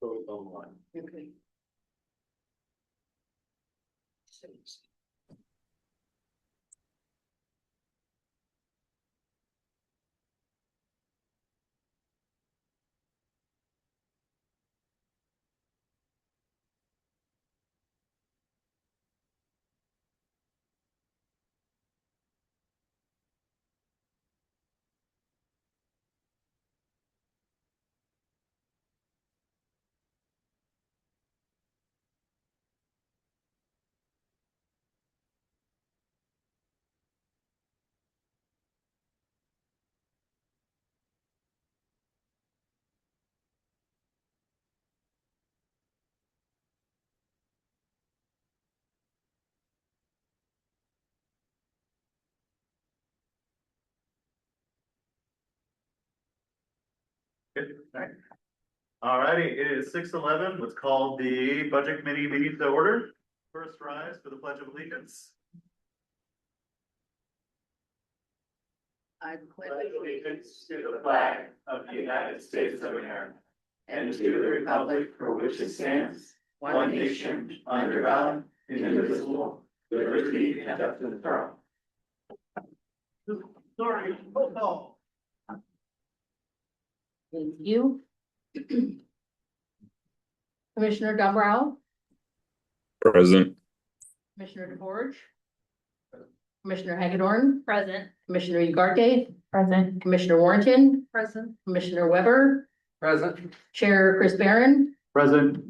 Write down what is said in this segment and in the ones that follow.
vote online. Okay. Good, all righty, it is 6:11. Let's call the budget committee meeting to order. First rise for the pledge of allegiance. I Pledge allegiance to the flag of the United States of America and to the republic for which it stands, one nation, under God, indivisible, with liberty and justice for all. Sorry, roll call. Thank you. Commissioner Dumbrell, Present. Commissioner DeForge. Commissioner Hagedorn, Present. Commissioner Ugarte, Present. Commissioner Warrenton, Present. Commissioner Weber, Present. Chair Chris Barron, Present.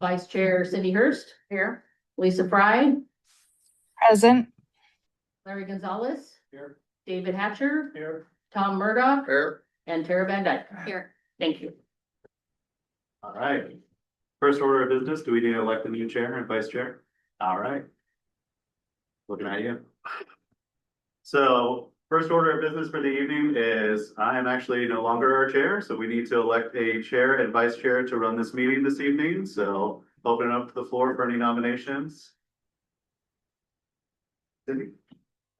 Vice Chair Cindy Hurst, Here. Lisa Fry, Present. Larry Gonzalez, Here. David Hatcher, Here. Tom Murdoch, Here. and Tara Van Dyke. Here. Thank you. All right. First order of business, do we need to elect a new chair and vice chair? All right. Looking at you. So first order of business for the evening is I am actually no longer our chair, so we need to elect a chair and vice chair to run this meeting this evening. So open it up to the floor for any nominations. Cindy?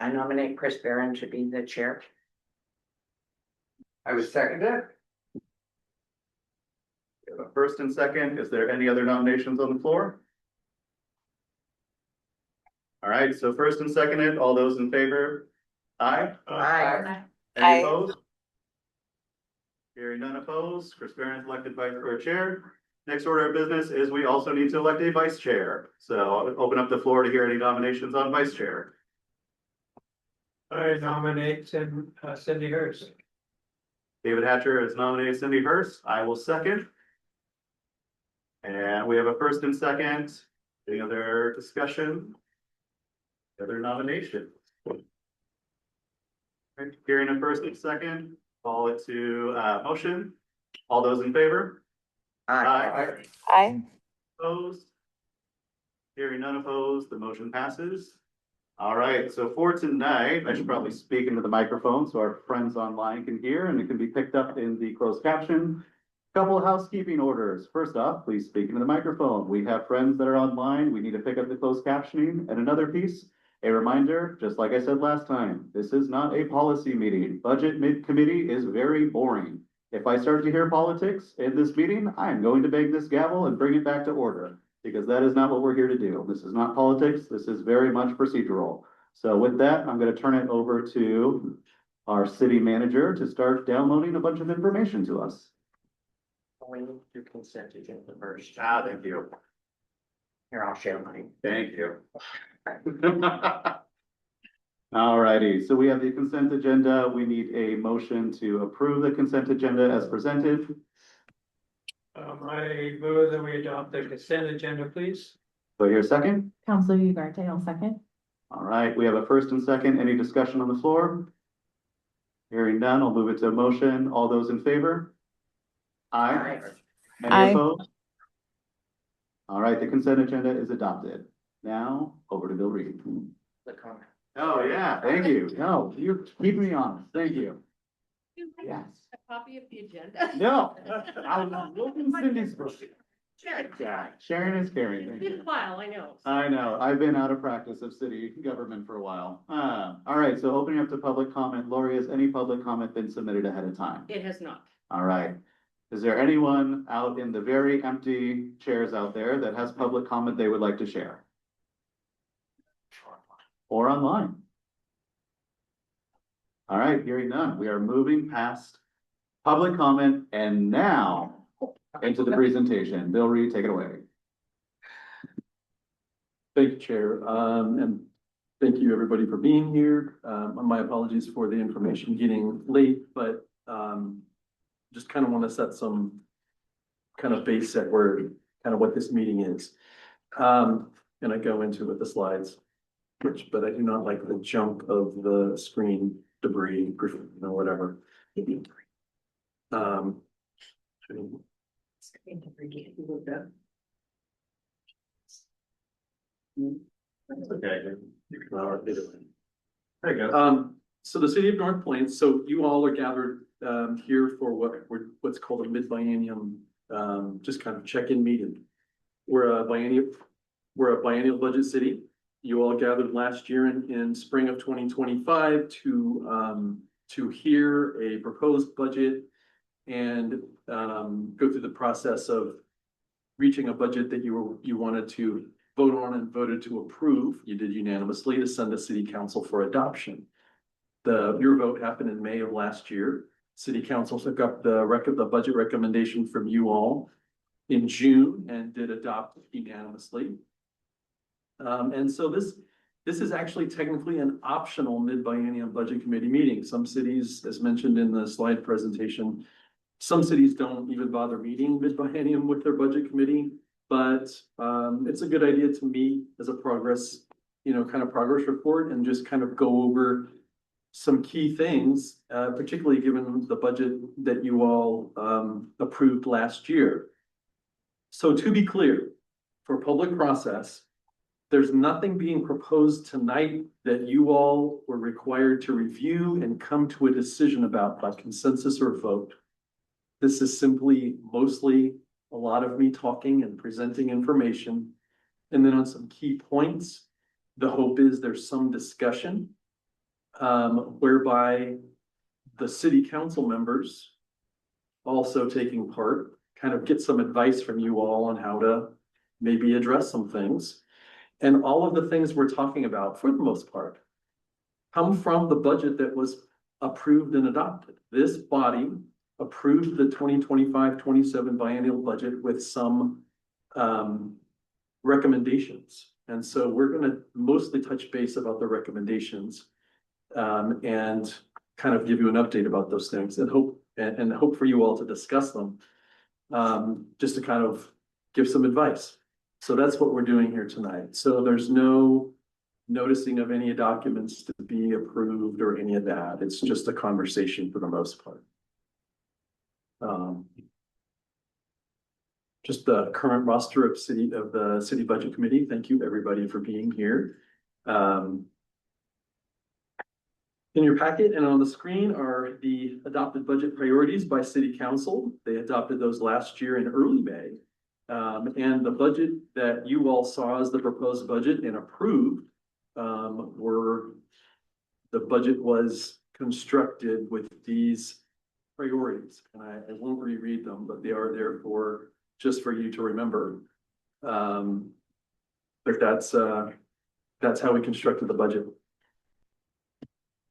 I nominate Chris Barron to be the chair. I was seconded. We have a first and second. Is there any other nominations on the floor? All right, so first and seconded, all those in favor? Aye. Aye. Any Aye. opposed? Hearing none opposed, Chris Barron is elected vice or chair. Next order of business is we also need to elect a vice chair. So I'll open up the floor to hear any nominations on vice chair. I nominate Cindy Hurst. David Hatcher has nominated Cindy Hurst. I will second. And we have a first and second. Any other discussion? Other nominations? Okay, hearing a first and second, call it to motion. All those in favor? Aye. Aye. Opposed? Hearing none opposed, the motion passes. All right, so for tonight, I should probably speak into the microphone so our friends online can hear and it can be picked up in the closed caption. Couple of housekeeping orders. First off, please speak into the microphone. We have friends that are online. We need to pick up the closed captioning. And another piece, a reminder, just like I said last time, this is not a policy meeting. Budget mid-committee is very boring. If I start to hear politics in this meeting, I am going to bang this gavel and bring it back to order because that is not what we're here to do. This is not politics. This is very much procedural. So with that, I'm going to turn it over to our city manager to start downloading a bunch of information to us. We need to do consent agenda first. Thank you. Here, I'll share mine. Thank you. All righty, so we have the consent agenda. We need a motion to approve the consent agenda as presented. I move that we adopt the consent agenda, please. Do I hear a second? Counselor Ugarte, I'll second. All right, we have a first and second. Any discussion on the floor? Hearing none, I'll move it to a motion. All those in favor? Aye. Any Aye. opposed? All right, the consent agenda is adopted. Now, over to Bill Reed. The comment. Oh, yeah, thank you. No, you're keeping me honest. Thank you. Yes. A copy of the agenda. No, I was looking Cindy's book. Yeah, sharing is caring. Thank It's been you. a while, I know. I know, I've been out of practice of city government for a while. All right, so opening up to public comment. Lori, has any public comment been submitted ahead of time? It has not. All right. Is there anyone out in the very empty chairs out there that has public comment they would like to share? Or online? All right, hearing none, we are moving past public comment and now into the presentation. Bill Reed, take it away. Thank you, Chair, and thank you, everybody, for being here. My apologies for the information getting late, but just kind of want to set some kind of base set where kind of what this meeting is. And I go into with the slides, but I do not like the jump of the screen debris, whatever. That's okay. There you go. So the city of North Plains, so you all are gathered here for what's called a mid-biennium, just kind of check-in meeting. We're a biennial budget city. You all gathered last year in spring of 2025 to hear a proposed budget and go through the process of reaching a budget that you wanted to vote on and voted to approve. You did unanimously to send to city council for adoption. Your vote happened in May of last year. City council took up the budget recommendation from you all in June and did adopt unanimously. And so this is actually technically an optional mid-biennium budget committee meeting. Some cities, as mentioned in the slide presentation, some cities don't even bother meeting mid-biennium with their budget committee, but it's a good idea to meet as a progress report and just kind of go over some key things, particularly given the budget that you all approved last year. So to be clear, for public process, there's nothing being proposed tonight that you all were required to review and come to a decision about by consensus or vote. This is simply mostly a lot of me talking and presenting information. And then on some key points, the hope is there's some discussion whereby the city council members also taking part kind of get some advice from you all on how to maybe address some things. And all of the things we're talking about, for the most part, come from the budget that was approved and adopted. This body approved the 2025-27 biennial budget with some recommendations. And so we're going to mostly touch base about the recommendations and kind of give you an update about those things and hope for you all to discuss them just to kind of give some advice. So that's what we're doing here tonight. So there's no noticing of any documents to be approved or any of that. It's just a conversation for the most part. Just the current roster of the city budget committee. Thank you everybody for being here. In your packet and on the screen are the adopted budget priorities by city council. They adopted those last year in early May. And the budget that you all saw as the proposed budget and approved the budget was constructed with these priorities. And I won't reread them, but they are there just for you to remember. But that's how we constructed the budget.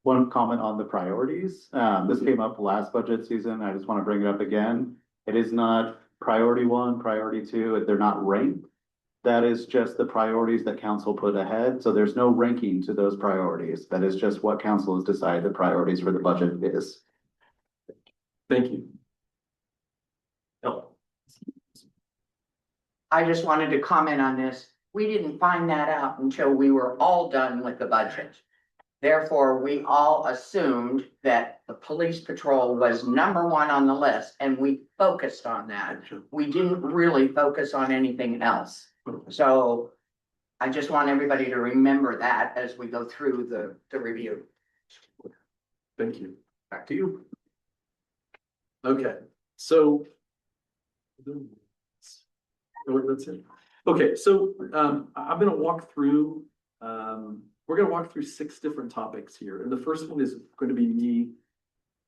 One comment on the priorities. This came up last budget season. I just want to bring it up again. It is not priority 1, priority 2. They're not ranked. That is just the priorities that council put ahead. So there's no ranking to those priorities. That is just what council has decided the priorities for the budget is. Thank you. I just wanted to comment on this. We didn't find that out until we were all done with the budget. Therefore, we all assumed that the police patrol was number 1 on the list and we focused on that. We didn't really focus on anything else. So I just want everybody to remember that as we go through the review. Thank you. Back to you. Okay, so that's it. Okay, so I'm going to walk through. We're going to walk through 6 different topics here, and the first one is going to be me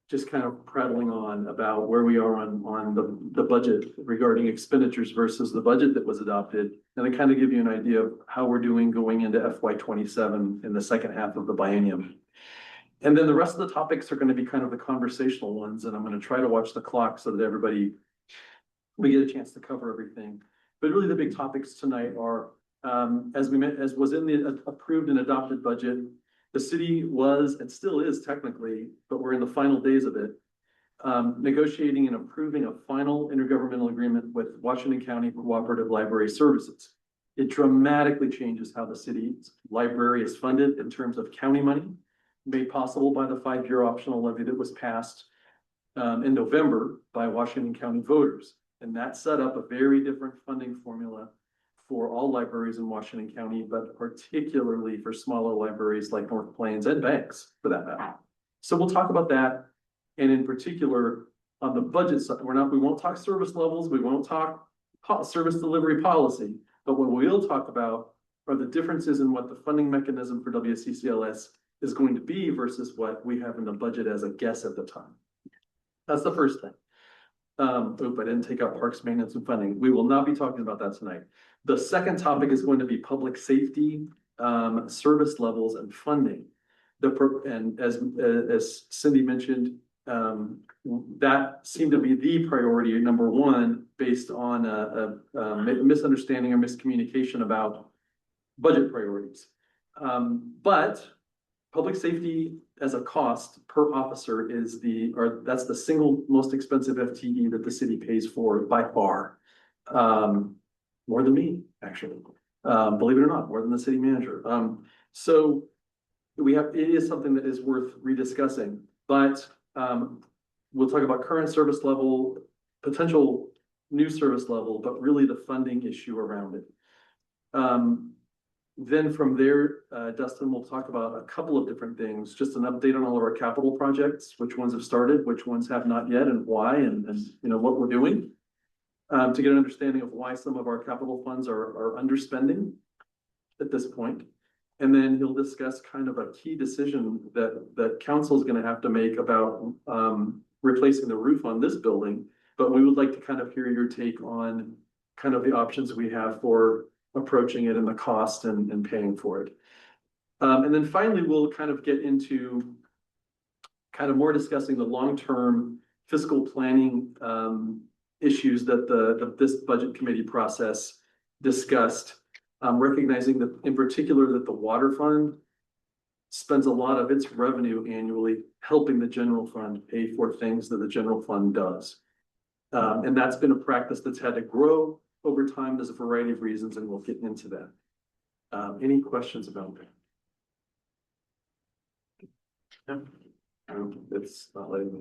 just kind of prattling on about where we are on the budget regarding expenditures versus the budget that was adopted. And I kind of give you an idea of how we're doing going into FY 27 in the second half of the biennium. And then the rest of the topics are going to be kind of the conversational ones, and I'm going to try to watch the clock so that we get a chance to cover everything. But really the big topics tonight are, as was in the approved and adopted budget, the city was, and still is technically, but we're in the final days of it, negotiating and approving a final intergovernmental agreement with Washington County Cooperative Library Services. It dramatically changes how the city's library is funded in terms of county money, made possible by the 5-year optional levy that was passed in November by Washington County voters. And that set up a very different funding formula for all libraries in Washington County, but particularly for smaller libraries like North Plains and Banks for that matter. So we'll talk about that. And in particular, on the budget side, we won't talk service levels, we won't talk service delivery policy, but what we'll talk about are the differences in what the funding mechanism for WCCLS is going to be versus what we have in the budget as a guess at the time. That's the first thing. I didn't take out parks maintenance and funding. We will not be talking about that tonight. The second topic is going to be public safety, service levels and funding. And as Cindy mentioned, that seemed to be the priority number one based on a misunderstanding or miscommunication about budget priorities. But public safety as a cost per officer that's the single most expensive FTE that the city pays for by far. More than me, actually. Believe it or not, more than the city manager. So it is something that is worth rediscussing, but we'll talk about current service level, potential new service level, but really the funding issue around it. Then from there, Dustin will talk about a couple of different things, just an update on all of our capital projects, which ones have started, which ones have not yet, and why, and what we're doing, to get an understanding of why some of our capital funds are underspending at this point. And then he'll discuss kind of a key decision that council is going to have to make about replacing the roof on this building. But we would like to kind of hear your take on kind of the options we have for approaching it and the cost and paying for it. And then finally, we'll kind of get into kind of more discussing the long-term fiscal planning issues that this budget committee process discussed, recognizing that in particular that the water fund spends a lot of its revenue annually helping the general fund pay for things that the general fund does. And that's been a practice that's had to grow over time. There's a variety of reasons, and we'll get into that. Any questions about that? It's not letting me.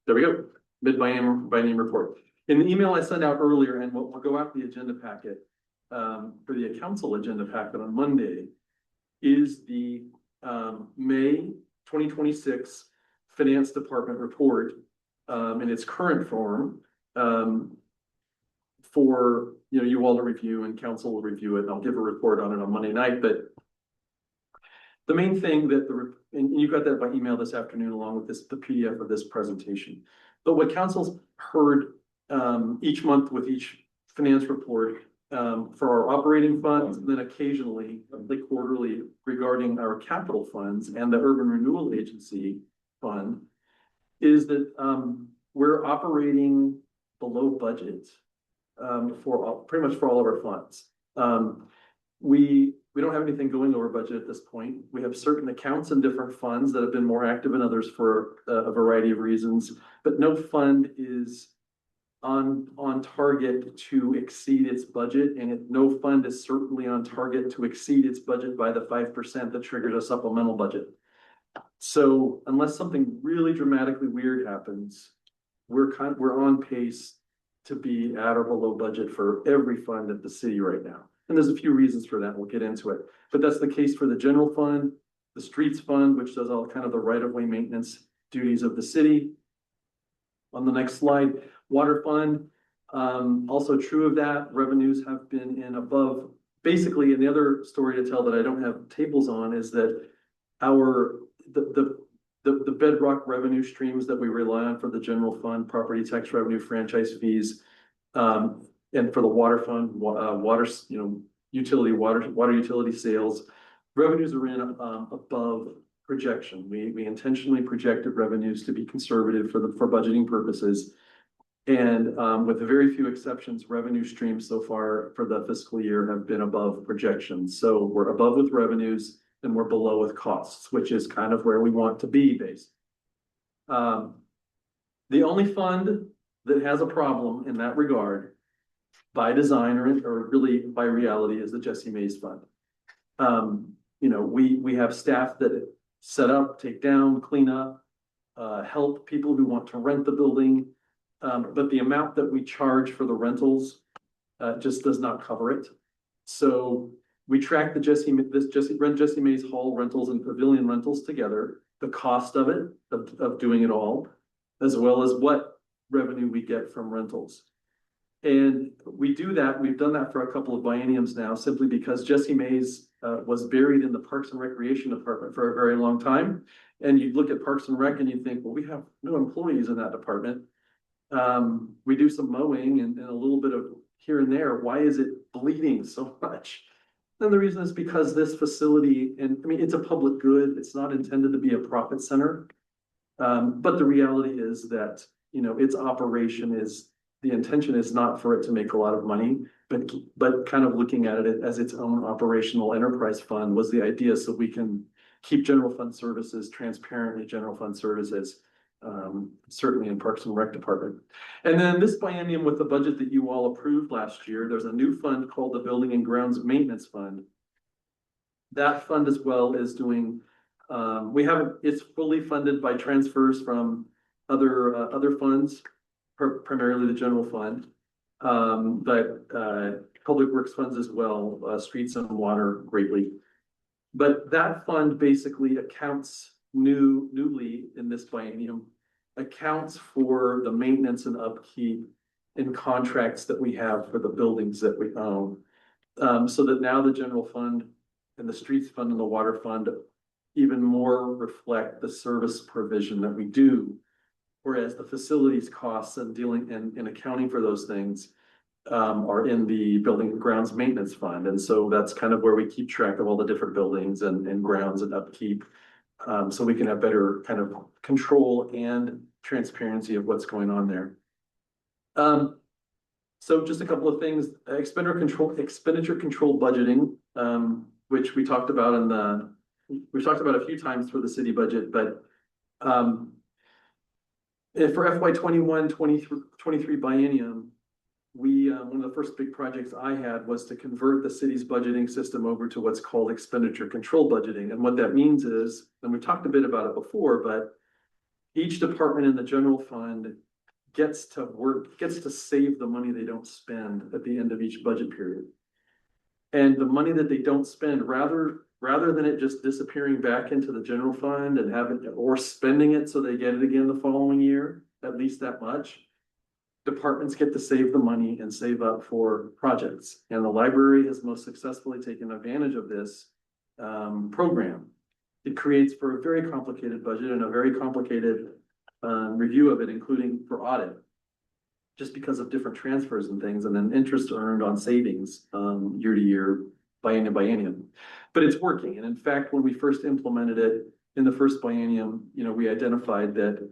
There we go. Mid-biennium report. In the email I sent out earlier, and we'll go out the agenda packet for the council agenda packet on Monday, is the May 2026 Finance Department report in its current form. For you all to review, and council will review it, and I'll give a report on it on Monday night. But the main thing and you got that by email this afternoon along with the PDF of this presentation. But what council's heard each month with each finance report for our operating funds, and then occasionally, like quarterly, regarding our capital funds and the Urban Renewal Agency fund, is that we're operating below budget. Pretty much for all of our funds. We don't have anything going over budget at this point. We have certain accounts in different funds that have been more active than others for a variety of reasons, but no fund is on target to exceed its budget, and no fund is certainly on target to exceed its budget by the 5% that triggered a supplemental budget. So unless something really dramatically weird happens, we're on pace to be at or below budget for every fund at the city right now. And there's a few reasons for that. We'll get into it. But that's the case for the general fund, the streets fund, which does all kind of the right-of-way maintenance duties of the city. On the next slide, water fund, also true of that. Revenues have been in above. Basically, and the other story to tell that I don't have tables on is that the the bedrock revenue streams that we rely on for the general fund, property tax revenue, franchise fees. And for the water fund, water, water utility sales, revenues are in, above projection. We intentionally projected revenues to be conservative for budgeting purposes. And, with very few exceptions, revenue streams so far for the fiscal year have been above projections. So we're above with revenues and we're below with costs, which is kind of where we want to be based. The only fund that has a problem in that regard by design or really by reality is the Jesse Mays Fund. We have staff that set up, take down, clean up, help people who want to rent the building. But the amount that we charge for the rentals just does not cover it. So we track the Jesse Mays Hall rentals and pavilion rentals together, the cost of it, of doing it all, as well as what revenue we get from rentals. And we do that, we've done that for a couple of bienniums now, simply because Jesse Mays was buried in the Parks and Recreation Department for a very long time. And you look at Parks and Rec and you think, well, we have no employees in that department. We do some mowing and a little bit of here and there. Why is it bleeding so much? And the reason is because this facility, and I mean, it's a public good. It's not intended to be a profit center. But the reality is that, its operation is, the intention is not for it to make a lot of money, but kind of looking at it as its own operational enterprise fund was the idea, so we can keep general fund services transparently general fund services. Certainly in Parks and Rec Department. And then this biennium with the budget that you all approved last year, there's a new fund called the Building and Grounds Maintenance Fund. That fund as well is doing, it's fully funded by transfers from other funds, primarily the general fund. But public works funds as well, streets and water greatly. But that fund basically accounts newly in this biennium accounts for the maintenance and upkeep and contracts that we have for the buildings that we own. So that now the general fund and the streets fund and the water fund even more reflect the service provision that we do. Whereas the facilities costs and dealing and accounting for those things are in the Building and Grounds Maintenance Fund. And so that's kind of where we keep track of all the different buildings and grounds and upkeep. So we can have better kind of control and transparency of what's going on there. So just a couple of things, expenditure control budgeting, which we talked about we've talked about a few times for the city budget, but for FY 21-23 biennium, one of the first big projects I had was to convert the city's budgeting system over to what's called expenditure control budgeting. And what that means is, and we talked a bit about it before, but each department in the general fund gets to save the money they don't spend at the end of each budget period. And the money that they don't spend, rather than it just disappearing back into the general fund and or spending it so they get it again the following year, at least that much, departments get to save the money and save up for projects. And the library has most successfully taken advantage of this program. It creates for a very complicated budget and a very complicated review of it, including for audit, just because of different transfers and things, and then interest earned on savings year to year, biennium. But it's working. And in fact, when we first implemented it in the first biennium, we identified that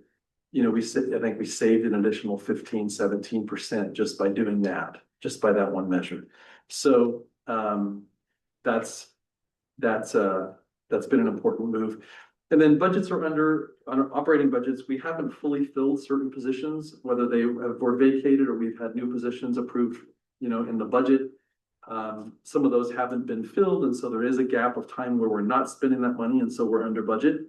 I think we saved an additional 15-17% just by doing that, just by that one measure. So that's been an important move. And then budgets are on operating budgets. We haven't fully filled certain positions, whether they were vacated or we've had new positions approved, in the budget. Some of those haven't been filled. And so there is a gap of time where we're not spending that money. And so we're under budget.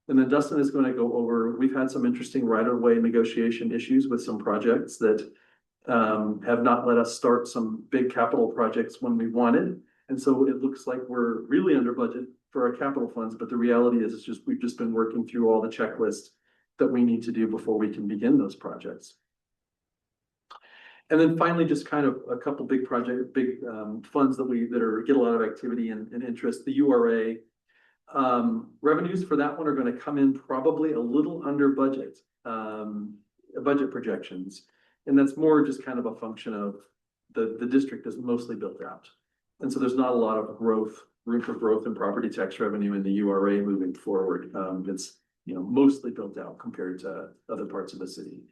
And then Dustin is going to go over, we've had some interesting right-of-way negotiation issues with some projects that have not let us start some big capital projects when we wanted. And so it looks like we're really under budget for our capital funds. But the reality is we've just been working through all the checklists that we need to do before we can begin those projects. And then finally, just kind of a couple big funds that get a lot of activity and interest. The URA. Revenues for that one are gonna come in probably a little under budget, budget projections. And that's more just kind of a function of the district is mostly built out. And so there's not a lot of room for growth in property tax revenue in the URA moving forward. It's, mostly built out compared to other parts of the city.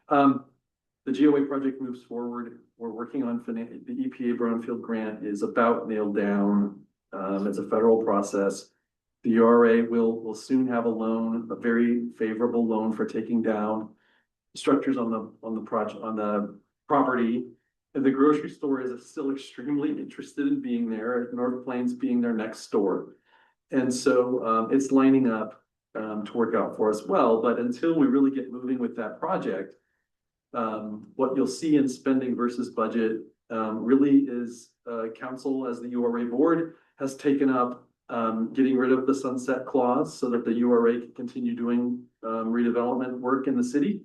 The GOA project moves forward. We're working on the EPA Brownfield grant is about nailed down. It's a federal process. The URA will soon have a loan, a very favorable loan for taking down structures on the property. And the grocery store is still extremely interested in being there, North Plains being their next store. And so it's lining up to work out for us well. But until we really get moving with that project, what you'll see in spending versus budget really is council, as the URA board, has taken up getting rid of the sunset clause so that the URA can continue doing redevelopment work in the city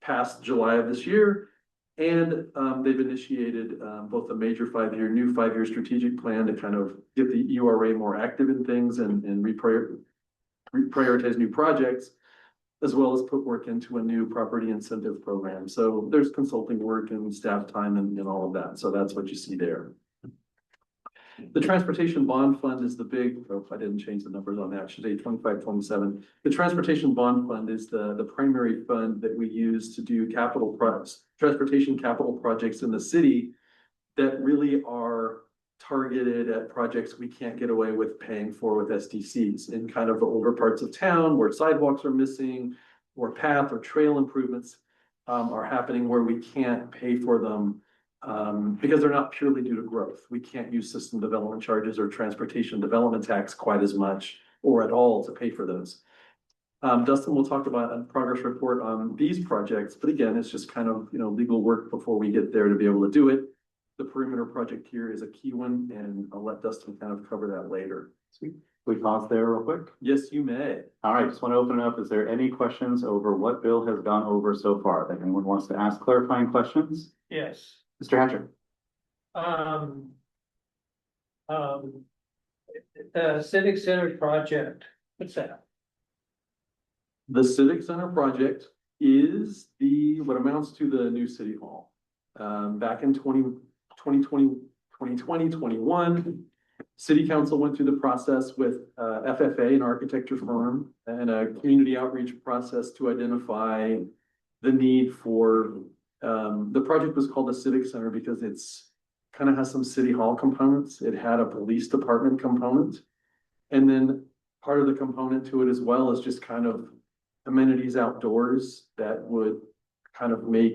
past July of this year. And they've initiated both a major new five-year strategic plan to kind of get the URA more active in things and prioritize new projects, as well as put work into a new property incentive program. So there's consulting work and staff time and all of that. So that's what you see there. The transportation bond fund is the big, I didn't change the numbers on that, should say 25-27. The transportation bond fund is the primary fund that we use to do transportation capital projects in the city that really are targeted at projects we can't get away with paying for with SDCs in kind of the older parts of town where sidewalks are missing, or path or trail improvements are happening where we can't pay for them because they're not purely due to growth. We can't use system development charges or transportation development tax quite as much or at all to pay for those. Dustin will talk about a progress report on these projects, but again, it's just kind of, legal work before we get there to be able to do it. The perimeter project here is a key one, and I'll let Dustin kind of cover that later. Sweet. We pause there real quick. Yes, you may. All right, just want to open it up. Is there any questions over what Bill has gone over so far that anyone wants to ask clarifying questions? Yes. Mr. Hatcher. The Civic Center project, what's that? The Civic Center project is what amounts to the new city hall. Back in 2021, City Council went through the process with FFA, an architecture firm, and a community outreach process to identify the need for, the project was called the Civic Center because it's kind of has some city hall components. It had a police department component. And then part of the component to it as well is just kind of amenities outdoors that would kind of make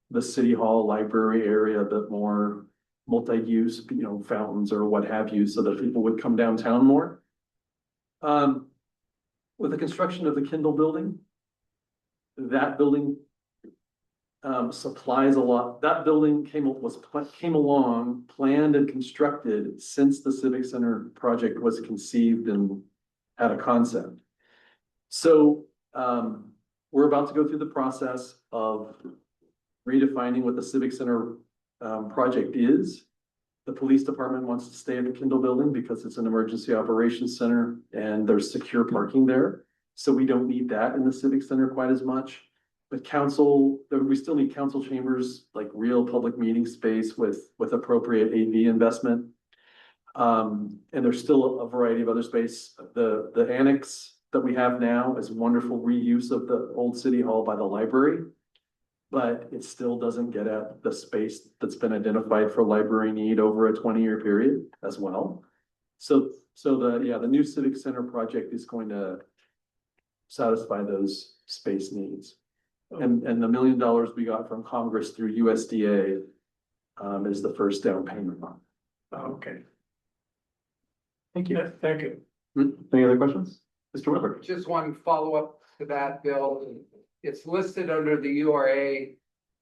the city hall library area a bit more multi-use, fountains or what have you, so that people would come downtown more. With the construction of the Kindle building, that building supplies a lot. That building came along, planned and constructed since the Civic Center project was conceived and had a concept. So we're about to go through the process of redefining what the Civic Center project is. The police department wants to stay in the Kindle building because it's an emergency operations center and there's secure parking there. So we don't need that in the Civic Center quite as much. But we still need council chambers, like real public meeting space with appropriate AV investment. And there's still a variety of other space. The annex that we have now is wonderful reuse of the old city hall by the library, but it still doesn't get at the space that's been identified for library need over a 20-year period as well. So the new Civic Center project is going to satisfy those space needs. And the $1 million we got from Congress through USDA is the first down payment on. Okay. Thank you. Thank you. Any other questions? Mr. Whitler. Just one follow-up to that, Bill. It's listed under the URA.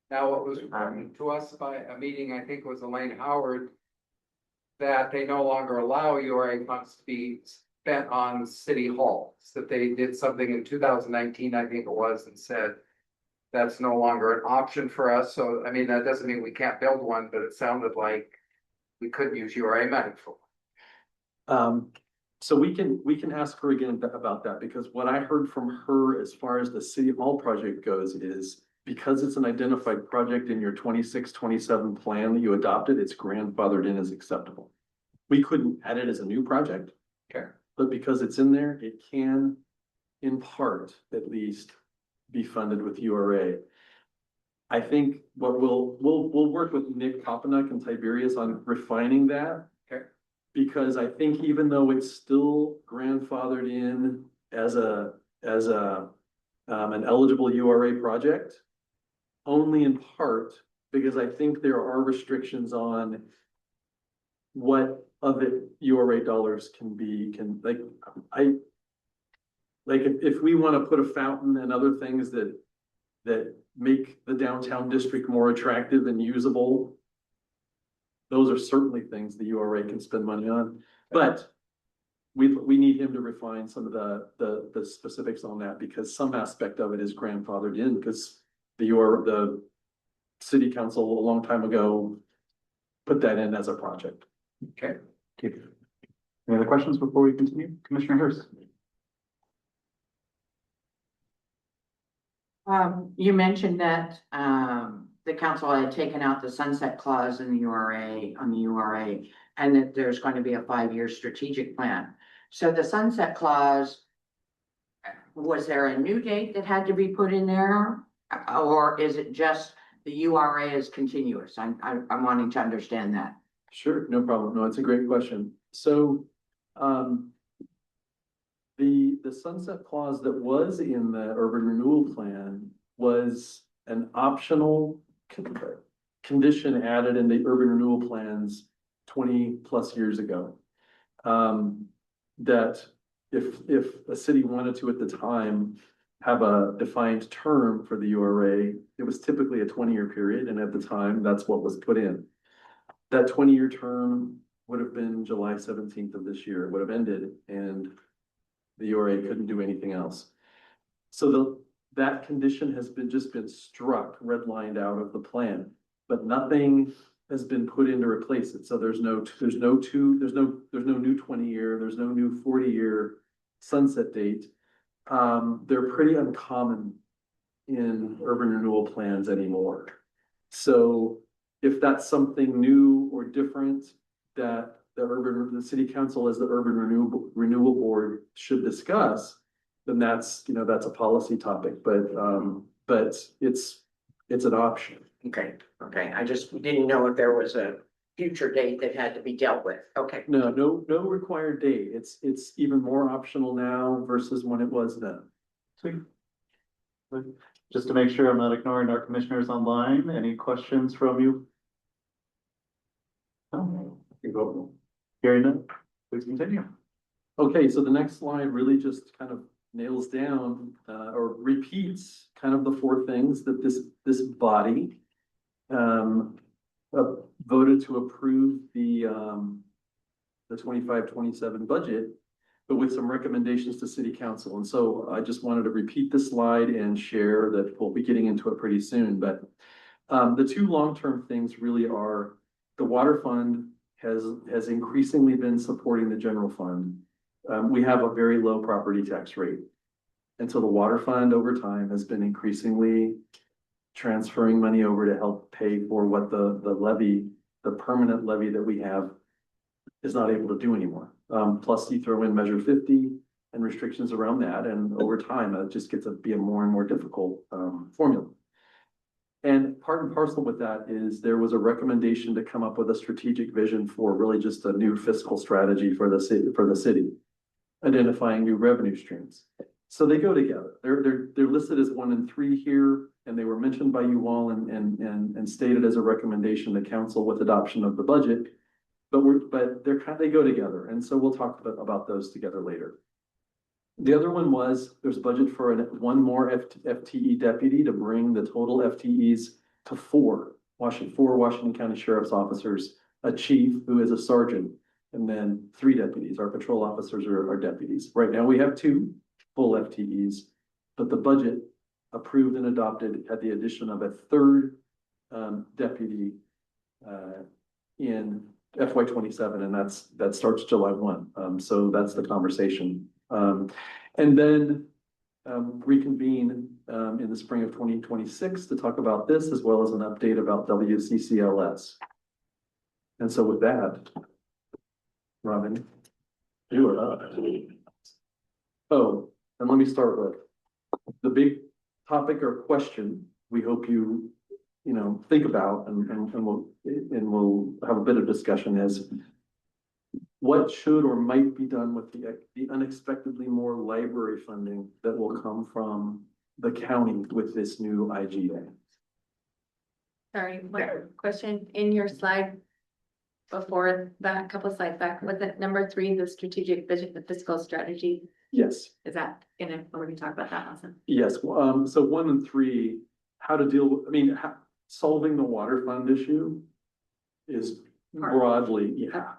Now, what was reported to us by a meeting, I think it was Elaine Howard, that they no longer allow URA funds to be spent on city halls, that they did something in 2019, I think it was, and said that's no longer an option for us. So, I mean, that doesn't mean we can't build one, but it sounded like we couldn't use URA money for one. So we can ask her again about that, because what I heard from her as far as the city hall project goes is because it's an identified project in your 26-27 plan that you adopted, it's grandfathered in as acceptable. We couldn't add it as a new project. Okay. But because it's in there, it can, in part, at least, be funded with URA. I think what we'll work with Nick Kopanek and Tiberius on refining that. Okay. Because I think even though it's still grandfathered in as an eligible URA project, only in part, because I think there are restrictions on what of it URA dollars can if we want to put a fountain and other things that make the downtown district more attractive and usable, those are certainly things the URA can spend money on, but we need him to refine some of the specifics on that, because some aspect of it is grandfathered in, because the city council a long time ago put that in as a project. Okay. Any other questions before we continue? Commissioner Hurst? You mentioned that, the council had taken out the sunset clause in the URA, on the URA, and that there's going to be a 5-year strategic plan. So the sunset clause, was there a new date that had to be put in there? Or is it just the URA is continuous? I'm wanting to understand that. Sure, no problem. No, it's a great question. So, the sunset clause that was in the urban renewal plan was an optional condition added in the urban renewal plans 20+ years ago. That if a city wanted to at the time have a defined term for the URA, it was typically a 20-year period, and at the time, that's what was put in. That 20-year term would have been July 17th of this year. It would have ended, and the URA couldn't do anything else. So that condition has just been struck, redlined out of the plan, but nothing has been put in to replace it. So there's no new 20-year, there's no new 40-year sunset date. They're pretty uncommon in urban renewal plans anymore. So if that's something new or different that the city council as the urban renewal board should discuss, then that's a policy topic, but it's an option. Okay, I just didn't know if there was a future date that had to be dealt with. Okay. No required date. It's even more optional now versus when it was then. Sweet. Just to make sure I'm not ignoring our commissioners online, any questions from you? No? You go. Hearing none, please continue. Okay, so the next slide really just kind of nails down or repeats kind of the 4 things that this body voted to approve the 25-27 budget, but with some recommendations to city council. And so I just wanted to repeat this slide and share that we'll be getting into it pretty soon. But the 2 long-term things really are the water fund has increasingly been supporting the general fund. We have a very low property tax rate. And so the water fund over time has been increasingly transferring money over to help pay for what the permanent levy that we have is not able to do anymore. Plus you throw in Measure 50 and restrictions around that, and over time, it just gets to be a more and more difficult formula. And part and parcel with that is there was a recommendation to come up with a strategic vision for really just a new fiscal strategy for the city, identifying new revenue streams. So they go together. They're listed as 1 and 3 here, and they were mentioned by you all and stated as a recommendation to council with adoption of the budget. But they go together, and so we'll talk about those together later. The other one was there's a budget for 1 more FTE deputy to bring the total FTEs to 4 Washington County Sheriff's officers, a chief who is a sergeant, and then 3 deputies. Our patrol officers are deputies. Right now we have 2 full FTEs, but the budget approved and adopted had the addition of a 3rd deputy in FY 27, and that starts July 1. So that's the conversation. And then reconvene in the spring of 2026 to talk about this, as well as an update about WCCLS. And so with that, Robin, you are up. Oh, and let me start with the big topic or question we hope you think about, and we'll have a bit of discussion, is what should or might be done with the unexpectedly more library funding that will come from the county with this new IGA. Sorry, one question. In your slide before that, couple slides back, was it number 3, the strategic vision, the fiscal strategy? Yes, Is that gonna, we're gonna talk about that also? yes. So 1 and 3, how to deal with, solving the water fund issue is broadly, yeah.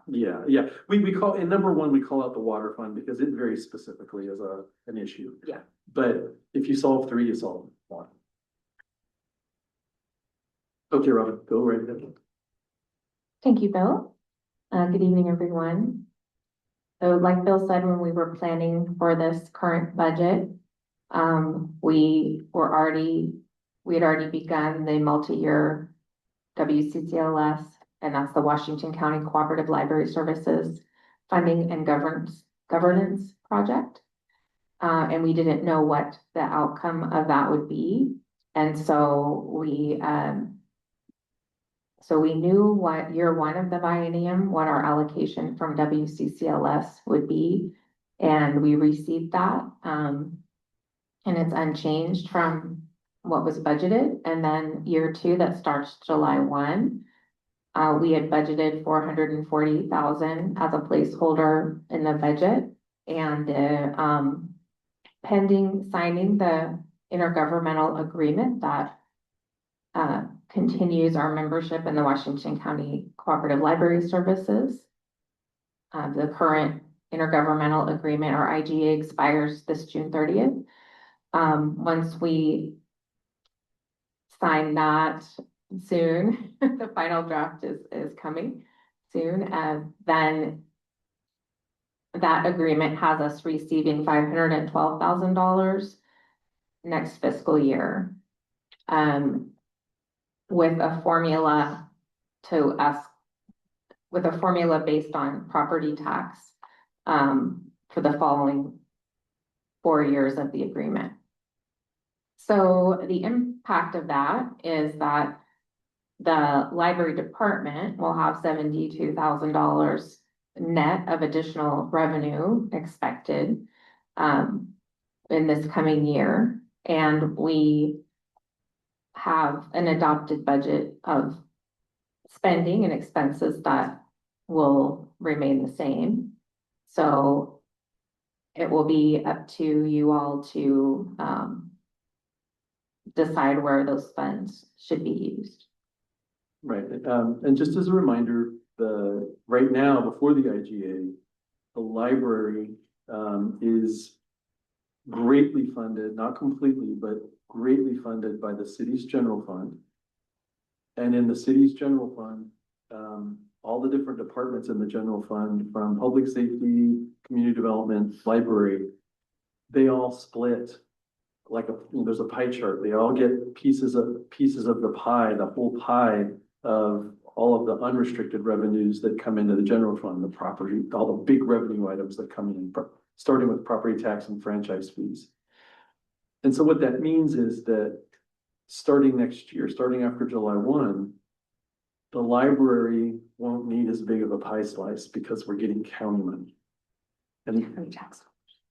We call, in number 1, we call out the water fund because it very specifically is an issue. Yeah. But if you solve 3, you solve 1. Okay, Robin, go right ahead. Thank you, Bill. Good evening, everyone. So like Bill said, when we were planning for this current budget, we had already begun the multi-year WCCLS, and that's the Washington County Cooperative Library Services Funding and Governance Project. And we didn't know what the outcome of that would be. And so we knew what year 1 of the biennium, what our allocation from WCCLS would be. And we received that, and it's unchanged from what was budgeted. And then year 2 that starts July 1, we had budgeted $440,000 as a placeholder in the budget, and pending signing the intergovernmental agreement that continues our membership in the Washington County Cooperative Library Services. The current intergovernmental agreement, or IGA, expires this June 30th. Once we sign that soon, the final draft is coming soon, then that agreement has us receiving $512,000 next fiscal year, with a formula based on property tax for the following 4 years of the agreement. So the impact of that is that the library department will have $72,000 net of additional revenue expected in this coming year. And we have an adopted budget of spending and expenses that will remain the same. So it will be up to you all to decide where those funds should be used. Right, and just as a reminder, right now, before the IGA, the library is greatly funded, not completely, but greatly funded by the city's general fund. And in the city's general fund, all the different departments in the general fund, from public safety, community development, library, they all split like there's a pie chart. They all get pieces of the pie, the whole pie of all of the unrestricted revenues that come into the general fund, the property, all the big revenue items that come in, starting with property tax and franchise fees. And so what that means is that starting next year, starting after July 1, the library won't need as big of a pie slice because we're getting county money. And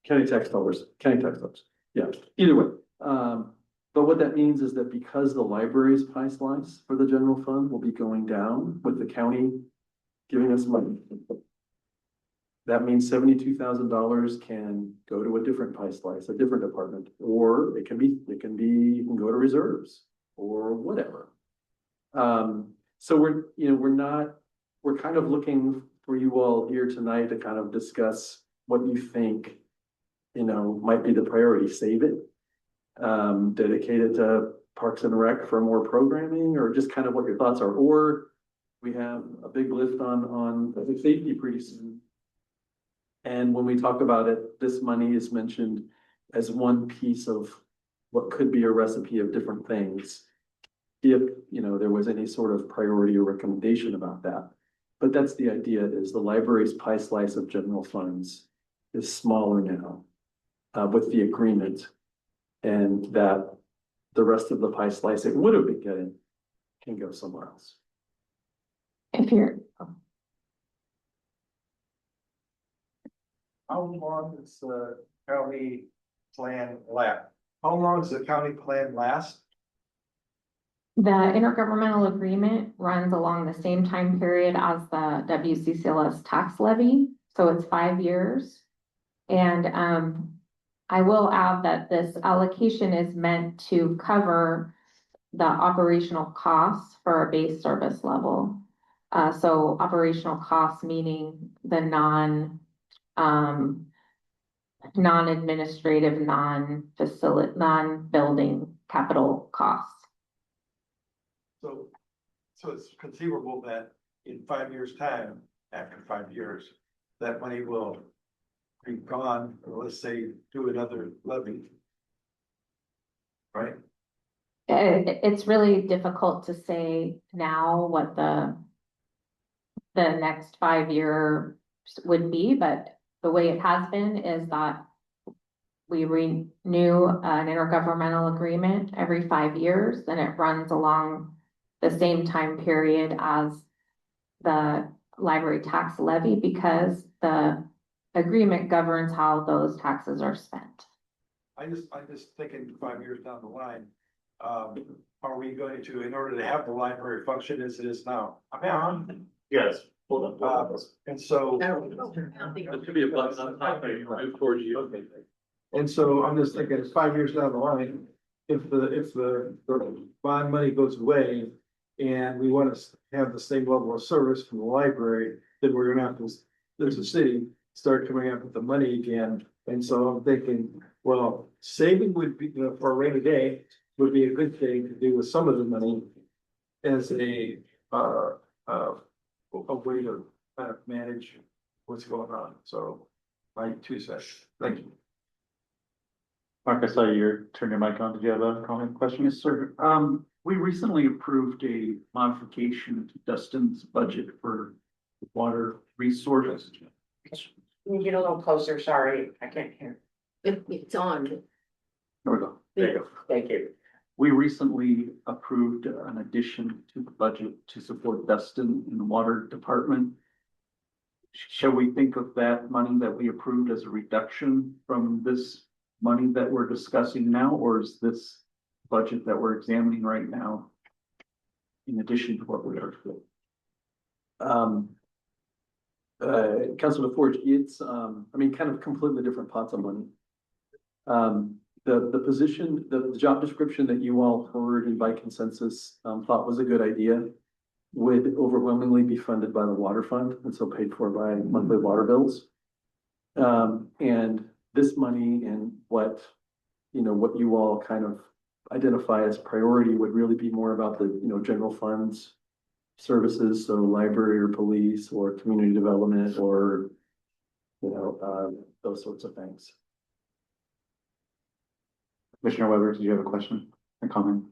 county tax dollars, yeah, either way. But what that means is that because the library's pie slice for the general fund will be going down with the county giving us money, that means $72,000 can go to a different pie slice, a different department, or you can go to reserves or whatever. So we're kind of looking for you all here tonight to kind of discuss what you think, might be the priority. Save it, dedicate it to Parks and Rec for more programming, or just kind of what your thoughts are, or We have a big lift on public safety pretty soon. And when we talk about it, this money is mentioned as one piece of what could be a recipe of different things. If, you know, there was any sort of priority or recommendation about that. But that's the idea, is the library's pie slice of general funds is smaller now with the agreement. And that the rest of the pie slice it would have been getting can go somewhere else. If you're, How long does the county plan last? How long does the county plan last? the intergovernmental agreement runs along the same time period as the WCCLS tax levy, so it's 5 years. And I will add that this allocation is meant to cover the operational costs for a base service level. So operational costs meaning the non-administrative, non-building capital costs. So it's conceivable that in 5 years' time, after 5 years, that money will be gone, or let's say, do another levy. Right? It's really difficult to say now what the next 5 year would be, but the way it has been is that we renew an intergovernmental agreement every 5 years, and it runs along the same time period as the library tax levy, because the agreement governs how those taxes are spent. I'm just thinking 5 years down the line, are we going to, in order to have the library function as it is now? Yes. Hold on. And so. It could be a button on top of you, move towards you. Okay. And so I'm just thinking, 5 years down the line, if the bond money goes away and we want to have the same level of service from the library, then we're gonna have to, there's a city, start coming up with the money again. And so I'm thinking, well, saving would be, for a rainy day, would be a good thing to do with some of the money as a way to kind of manage what's going on. So my 2 cents. Thank you. Mark, I saw you turn your mic on. Did you have a comment, question? Yes, sir. We recently approved a modification to Dustin's budget for water resources. Can you get a little closer? Sorry, I can't hear. It's on. There we go. There you go. Thank you. We recently approved an addition to the budget to support Dustin in the water department. Shall we think of that money that we approved as a reduction from this money that we're discussing now, or is this budget that we're examining right now in addition to what we are doing? Councilor Forge, it's, I mean, kind of completely different pots of money. The position, the job description that you all heard and by consensus, thought was a good idea would overwhelmingly be funded by the water fund and so paid for by monthly water bills. And this money and what, you know, what you all kind of identify as priority would really be more about the, you know, general funds services, so library or police or community development or, you know, those sorts of things. Commissioner Weber, did you have a question or comment?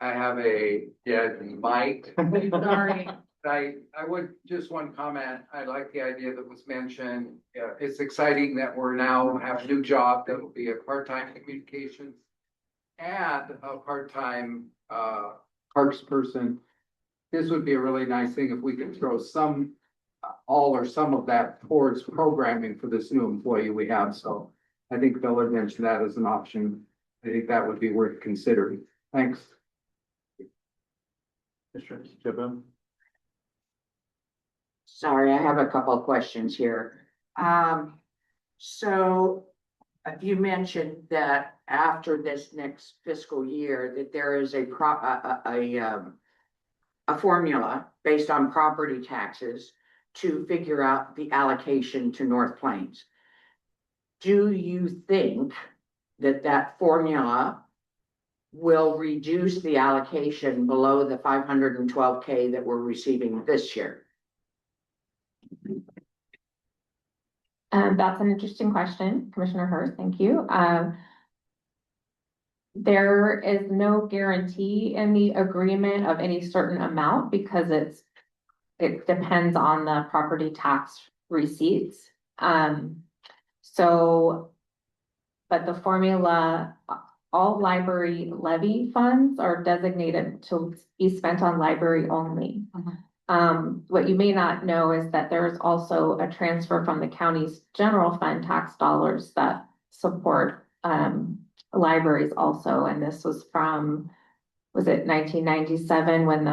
I have a dead mic. Sorry. I would, just one comment, I like the idea that was mentioned. It's exciting that we're now have a new job that will be a part-time communications and a part-time parks person. This would be a really nice thing if we could throw some, all or some of that towards programming for this new employee we have. So I think Bill had mentioned that as an option. I think that would be worth considering. Thanks. Mr. Jibben? Sorry, I have a couple of questions here. So you mentioned that after this next fiscal year, that there is a formula based on property taxes to figure out the allocation to North Plains. Do you think that that formula will reduce the allocation below the 512K that we're receiving this year? That's an interesting question, Commissioner Hurst, thank you. There is no guarantee in the agreement of any certain amount because it depends on the property tax receipts. But the formula, all library levy funds are designated to be spent on library only. What you may not know is that there's also a transfer from the county's general fund tax dollars that support libraries also, and this was from, was it 1997 when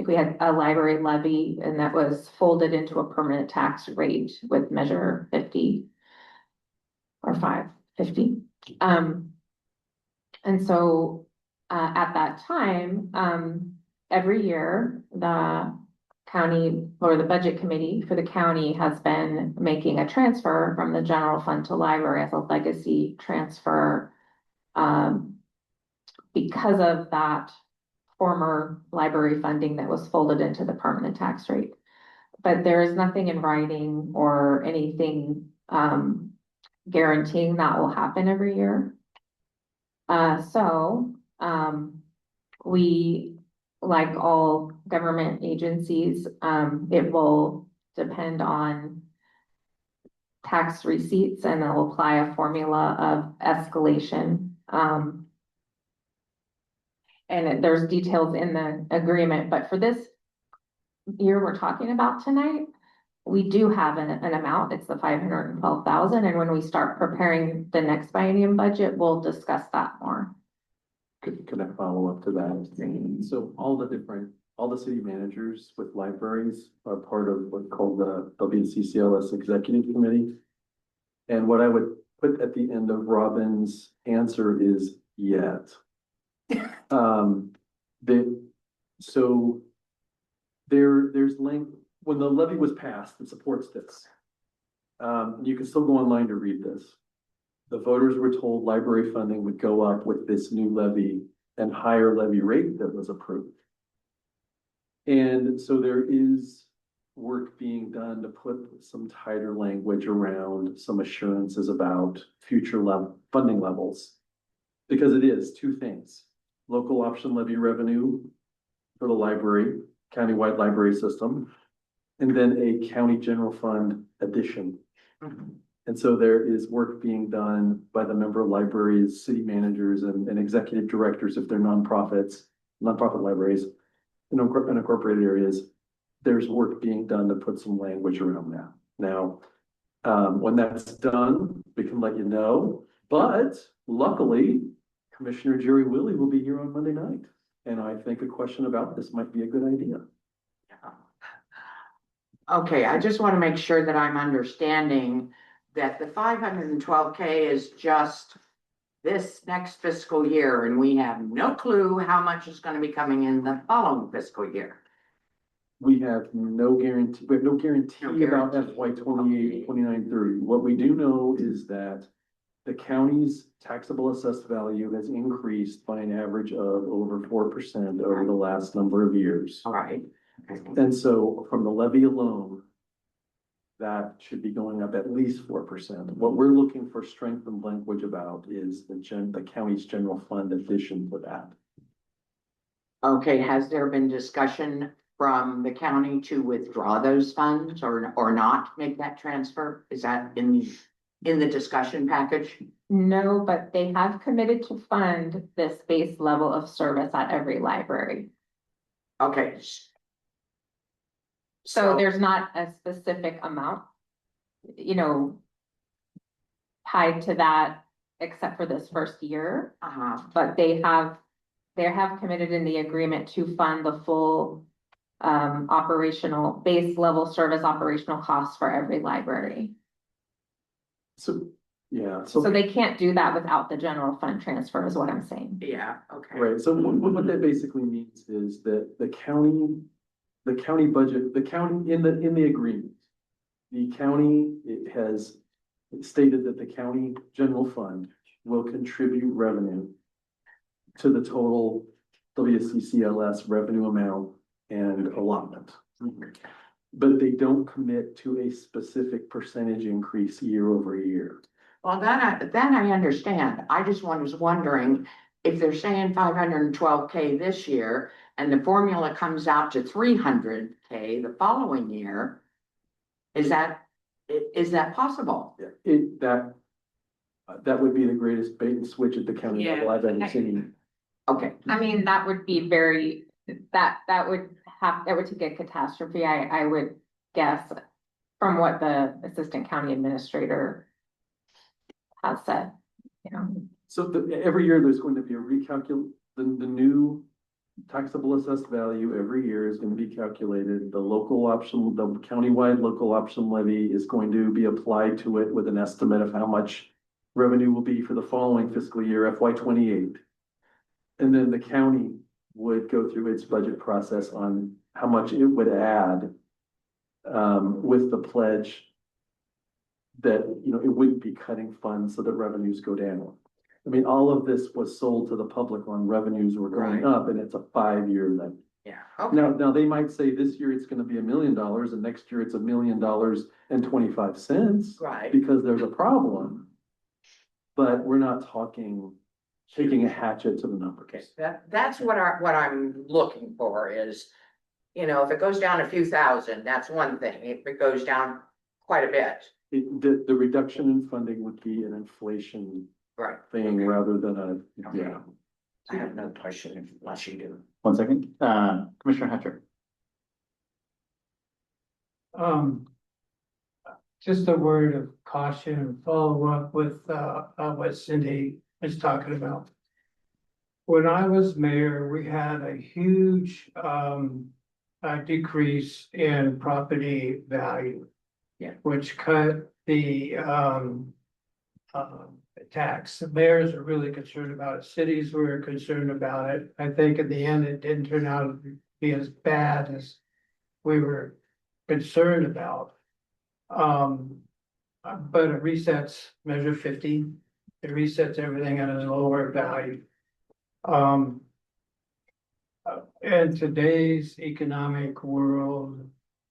we had a library levy and that was folded into a permanent tax rate with measure 50 or 550. And so at that time, every year, the county or the budget committee for the county has been making a transfer from the general fund to library as a legacy transfer because of that former library funding that was folded into the permanent tax rate. But there is nothing in writing or anything guaranteeing that will happen every year. We, like all government agencies, it will depend on tax receipts and it'll apply a formula of escalation. There's details in the agreement, but for this year we're talking about tonight, we do have an amount, it's the 512,000, and when we start preparing the next biennium budget, we'll discuss that more. Could I follow up to that? So all the city managers with libraries are part of what's called the WCCLS Executive Committee. And what I would put at the end of Robin's answer is yet. There's length, when the levy was passed, it supports this. You can still go online to read this. The voters were told library funding would go up with this new levy and higher levy rate that was approved. And so there is work being done to put some tighter language around some assurances about future funding levels. Because it is two things: local option levy revenue for the library, countywide library system, and then a county general fund addition. And so there is work being done by the member libraries, city managers, and executive directors if they're nonprofit libraries in unincorporated areas. There's work being done to put some language around that. Now, when that's done, we can let you know. But luckily, Commissioner Jerry Willey will be here on Monday night. And I think a question about this might be a good idea. Okay, I just want to make sure that I'm understanding that the 512K is just this next fiscal year, and we have no clue how much is going to be coming in the following fiscal year. We have no guarantee, about FY 28, 29, 30. What we do know is that the county's taxable assessed value has increased by an average of over 4% over the last number of years. All right. And so from the levy alone, that should be going up at least 4%. What we're looking for strength and language about is the county's general fund addition to that. Okay, has there been discussion from the county to withdraw those funds or not make that transfer? Is that in the discussion package? No, but they have committed to fund this base level of service at every library. Okay. So there's not a specific amount, tied to that, except for this first year. But they have committed in the agreement to fund the full operational base level service operational costs for every library. So, yeah. So they can't do that without the general fund transfer is what I'm saying. Yeah, okay. Right. So what that basically means is that the county budget, in the agreement, the county, it has stated that the county general fund will contribute revenue to the total WCCLS revenue amount and allotment. But they don't commit to a specific percentage increase year over year. Well, that I understand. I just was wondering if they're saying 512K this year and the formula comes out to 300K the following year, is that possible? That would be the greatest bait and switch at the county level I've ever seen. Okay, I mean, that would be that would take a catastrophe, I would guess, from what the assistant county administrator has said, you know. So every year there's going to be a the new taxable assessed value every year is going to be calculated. The countywide local option levy is going to be applied to it with an estimate of how much revenue will be for the following fiscal year, FY28. And then the county would go through its budget process on how much it would add with the pledge that, it wouldn't be cutting funds so that revenues go down. I mean, all of this was sold to the public when revenues were going Right. up, and it's a 5-year thing. yeah, okay. Now they might say this year it's gonna be $1 million and next year it's $1.25 Right. because there's a problem. But we're not talking taking a hatchet to the numbers. Okay, that's what I'm looking for is, if it goes down a few thousand, that's one thing. If it goes down quite a bit. The reduction in funding would be an inflation Right. thing rather than Okay. I have no question unless you do. 1 second, Commissioner Hatcher. Just a word of caution and follow up with, what Cindy is talking about. When I was mayor, we had a huge, decrease in property value. Yeah. Which cut the, tax. The mayors are really concerned about it. Cities were concerned about it. I think in the end, it didn't turn out to be as bad as we were concerned about. But it resets measure 50. It resets everything at a lower value. In today's economic world,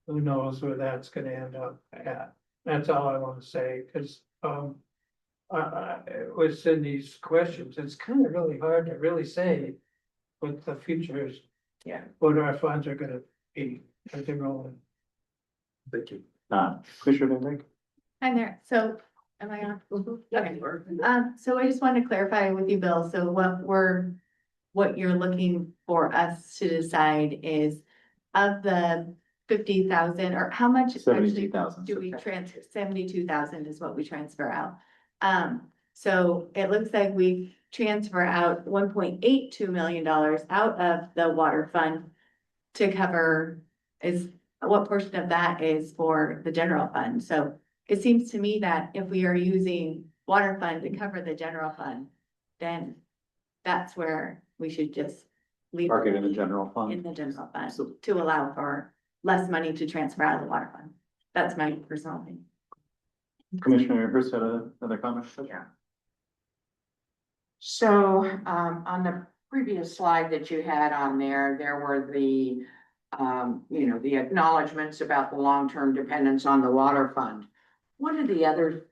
who knows where that's gonna end up at? That's all I want to say, because with Cindy's questions, it's kind of really hard to really say what the future is. Yeah. What our funds are gonna be as they roll in. Thank you. Commissioner Van Dyke? Hi there, so am I on? Okay. So I just wanted to clarify with you, Bill, so what you're looking for us to decide is of the 50,000 or how much? actually 72,000. Do we transfer, 72,000 is what we transfer out. So it looks like we transfer out $1.82 million out of the water fund to cover what portion of that is for the general fund. So it seems to me that if we are using water fund to cover the general fund, then that's where we should just leave. Park it in the general In fund. the general fund to allow for less money to transfer out of the water fund. That's my personal opinion. Commissioner Hurst had another comment? Yeah. So, on the previous slide that you had on there were the, the acknowledgements about the long-term dependence on the water fund. One of the other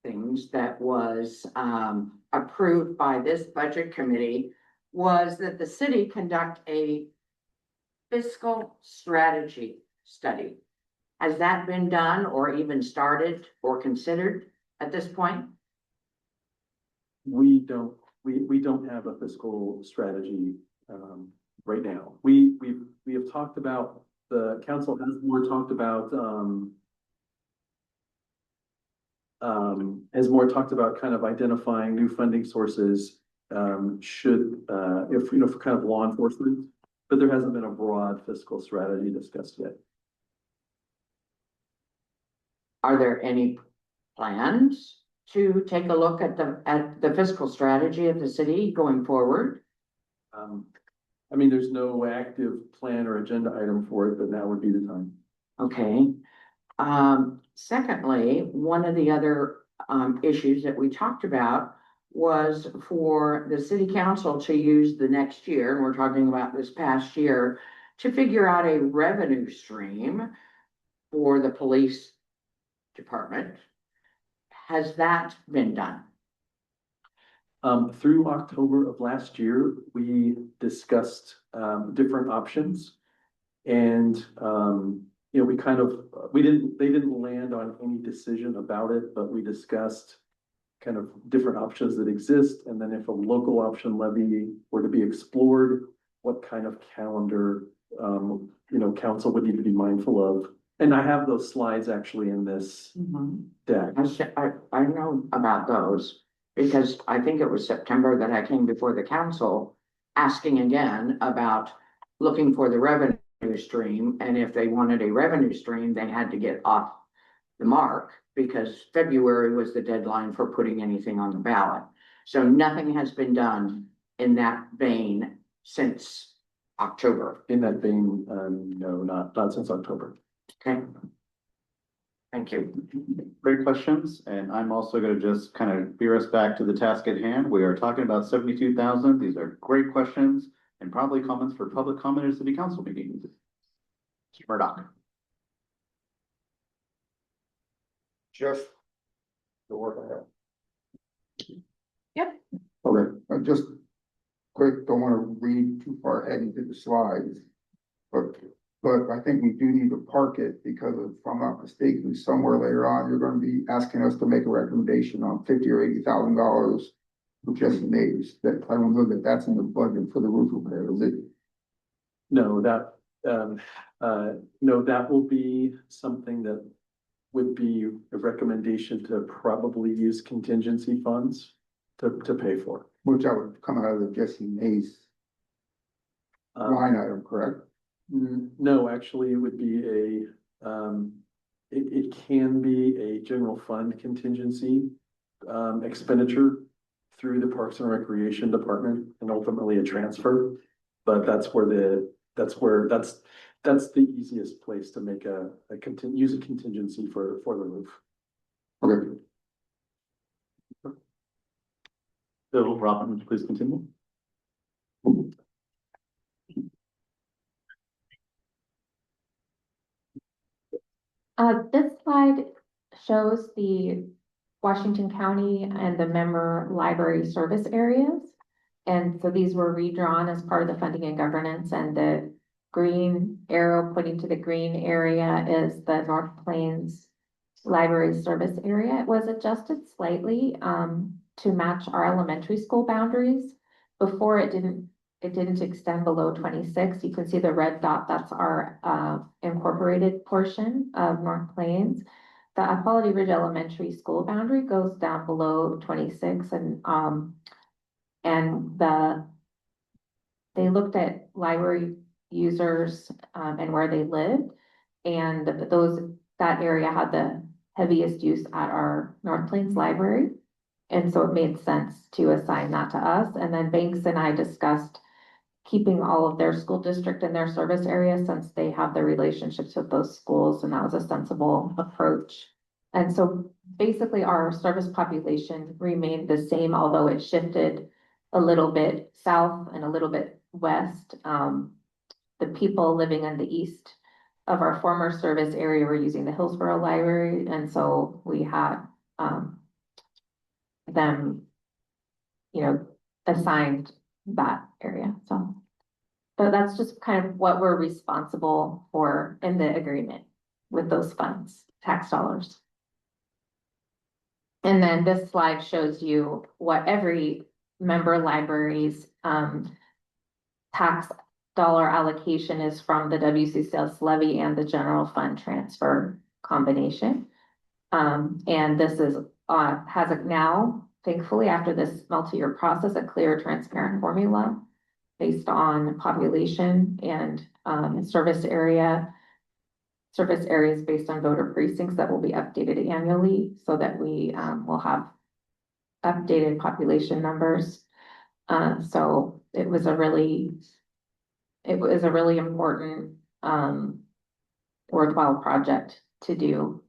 things that was, approved by this budget committee was that the city conduct a fiscal strategy study. Has that been done or even started or considered at this point? We don't have a fiscal strategy right now. We have talked about, the council has more talked about kind of identifying new funding sources for kind of law enforcement, but there hasn't been a broad fiscal strategy discussed yet. Are there any plans to take a look at the fiscal strategy of the city going forward? I mean, there's no active plan or agenda item for it, but now would be the time. Okay. Secondly, one of the other issues that we talked about was for the city council to use the next year, and we're talking about this past year, to figure out a revenue stream for the police department. Has that been done? Through October of last year, we discussed, different options. And, we kind of, they didn't land on any decision about it, but we discussed kind of different options that exist. And then if a local option levy were to be explored, what kind of calendar, council would need to be mindful of. And I have those slides actually in this deck. I know about those, because I think it was September that I came before the council asking again about looking for the revenue stream, and if they wanted a revenue stream, they had to get off the mark, because February was the deadline for putting anything on the ballot. So nothing has been done in that vein since October. In that vein, no, not since October. Okay. Thank you. Great questions, and I'm also gonna just kind of veer us back to the task at hand. We are talking about 72,000. These are great questions and probably comments for public comment at city council meetings. Mr. Murdoch. Just the work ahead. Yep. Okay, just quick, don't want to read too far ahead into the slides. But I think we do need to park it, because if I'm not mistaken, somewhere later on, you're going to be asking us to make a recommendation on $50,000 or $80,000 for Jesse Mays. That I don't know that that's in the budget for the roof repair, is it? No, that will be something that would be a recommendation to probably use contingency funds to pay for. Which I would come out of the Jesse Mays line item, correct? No, actually, it would be it can be a general fund contingency expenditure through the Parks and Recreation Department, and ultimately a transfer. But that's the easiest place to make use a contingency for the roof. Okay. Bill, Robin, please continue. This slide shows the Washington County and the member library service areas. And so these were redrawn as part of the funding and governance, and the green arrow pointing to the green area is the North Plains Library Service Area. It was adjusted slightly to match our elementary school boundaries. Before it didn't extend below 26. You can see the red dot, that's our incorporated portion of North Plains. The Apollonie Ridge Elementary School boundary goes down below 26, and they looked at library users and where they lived, and that area had the heaviest use at our North Plains Library. And so it made sense to assign that to us. And then Banks and I discussed keeping all of their school district in their service area, since they have the relationships with those schools, and that was a sensible approach. And so basically our service population remained the same, although it shifted a little bit south and a little bit west. The people living in the east of our former service area were using the Hillsborough Library, and so we had them, assigned that area. So that's just kind of what we're responsible for in the agreement with those funds, tax dollars. And then this slide shows you what every member library's tax dollar allocation is from the WCCS levy and the general fund transfer combination. And this is has it now, thankfully, after this multi-year process, a clear, transparent formula based on population and service areas based on voter precincts that will be updated annually, so that we will have updated population numbers. So it was a really important worthwhile project to do.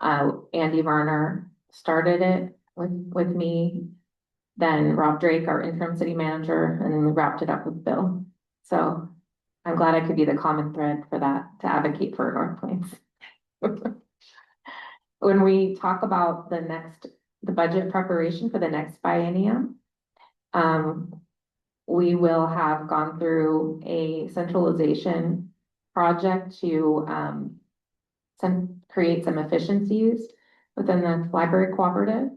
Andy Varner started it with me then Rob Drake, our interim city manager, and then we wrapped it up with Bill. So I'm glad I could be the common thread for that, to advocate for North Plains. When we talk about the budget preparation for the next biennium, we will have gone through a centralization project to create some efficiencies within the library cooperative.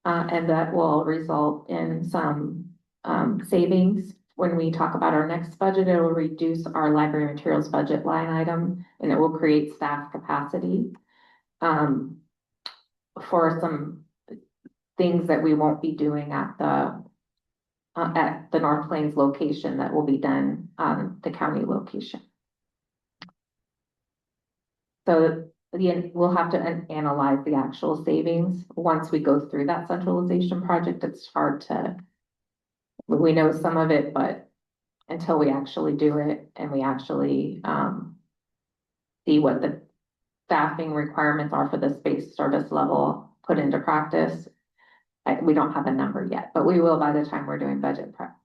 And that will result in some savings. When we talk about our next budget, it will reduce our library materials budget line item, and it will create staff capacity for some things that we won't be doing at the North Plains location that will be done on the county location. So we'll have to analyze the actual savings once we go through that centralization project. It's hard to, we know some of it, but until we actually do it and we actually see what the staffing requirements are for the space service level put into practice, we don't have a number yet, but we will by the time we're doing budget prep.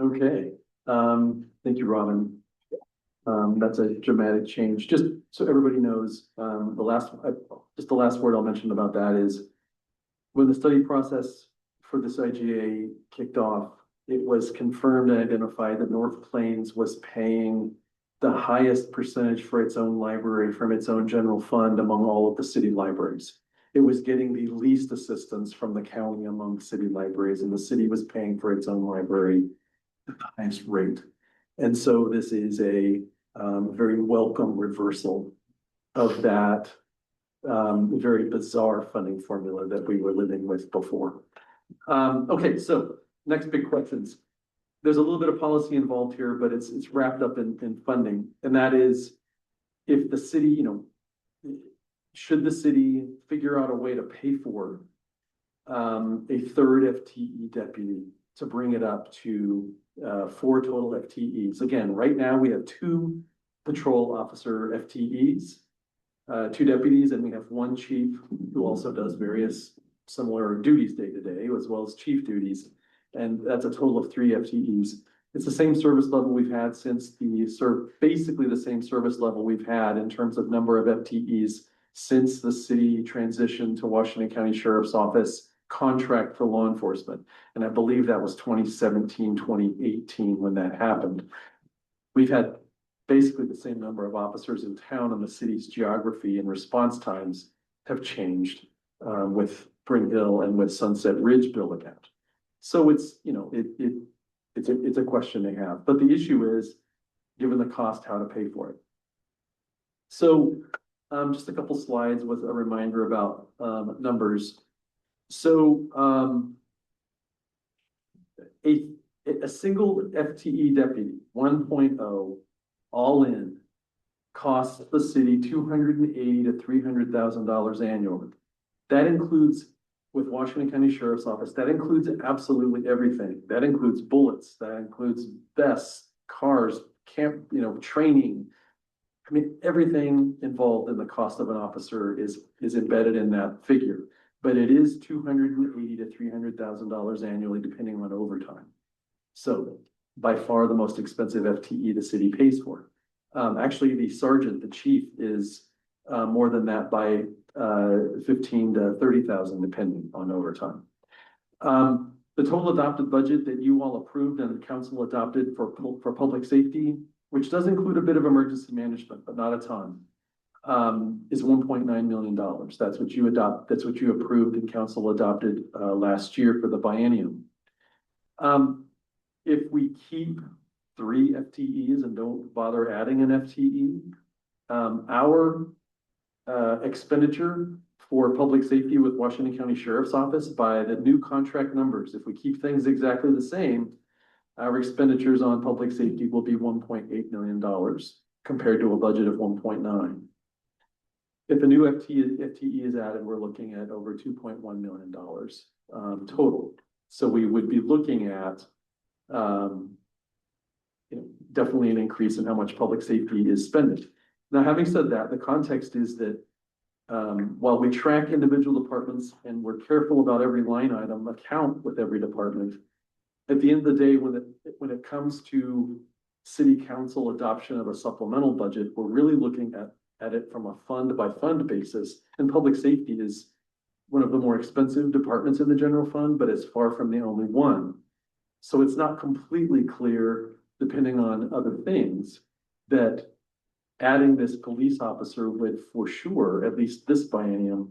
Okay, thank you, Robin. That's a dramatic change. Just so everybody knows, the last word I'll mention about that is when the study process for this IGA kicked off, it was confirmed and identified that North Plains was paying the highest percentage for its own library from its own general fund among all of the city libraries. It was getting the least assistance from the county among city libraries, and the city was paying for its own library at the highest rate. And so this is a very welcome reversal of that very bizarre funding formula that we were living with before. Okay, so next big questions. There's a little bit of policy involved here, but it's wrapped up in funding. And that is, if the city, should the city figure out a way to pay for a third FTE deputy to bring it up to 4 total FTEs. Again, right now we have 2 patrol officer FTEs, 2 deputies, and we have 1 chief who also does various similar duties day to day, as well as chief duties. And that's a total of 3 FTEs. It's the same service level we've had since basically the same service level we've had in terms of number of FTEs since the city transitioned to Washington County Sheriff's Office contract for law enforcement. And I believe that was 2017, 2018 when that happened. We've had basically the same number of officers in town, and the city's geography and response times have changed with Spring Hill and with Sunset Ridge build out. So it's, it's a question they have, but the issue is, given the cost, how to pay for it. So just a couple slides with a reminder about numbers. So a single FTE deputy, 1.0, all in, costs the city $280,000 to $300,000 annually. That includes, with Washington County Sheriff's Office, that includes absolutely everything. That includes bullets, that includes vests, cars, camp, training. I mean, everything involved in the cost of an officer is embedded in that figure. But it is $280,000 to $300,000 annually, depending on overtime. So by far the most expensive FTE the city pays for. Actually, the sergeant, the chief, is more than that by 15 to 30,000, depending on overtime. The total adopted budget that you all approved and the council adopted for public safety, which does include a bit of emergency management, but not a ton, is $1.9 million. That's what you approved and council adopted last year for the biennium. If we keep 3 FTEs and don't bother adding an FTE, our expenditure for public safety with Washington County Sheriff's Office by the new contract numbers, if we keep things exactly the same, our expenditures on public safety will be $1.8 million compared to a budget of 1.9. If a new FTE is added, we're looking at over $2.1 million total. So we would be looking at definitely an increase in how much public safety is spending. Now, having said that, the context is that while we track individual departments and we're careful about every line item, account with every department. At the end of the day, when it comes to city council adoption of a supplemental budget, we're really looking at it from a fund by fund basis. And public safety is one of the more expensive departments in the general fund, but it's far from the only one. So it's not completely clear, depending on other things, that adding this police officer would for sure, at least this biennium,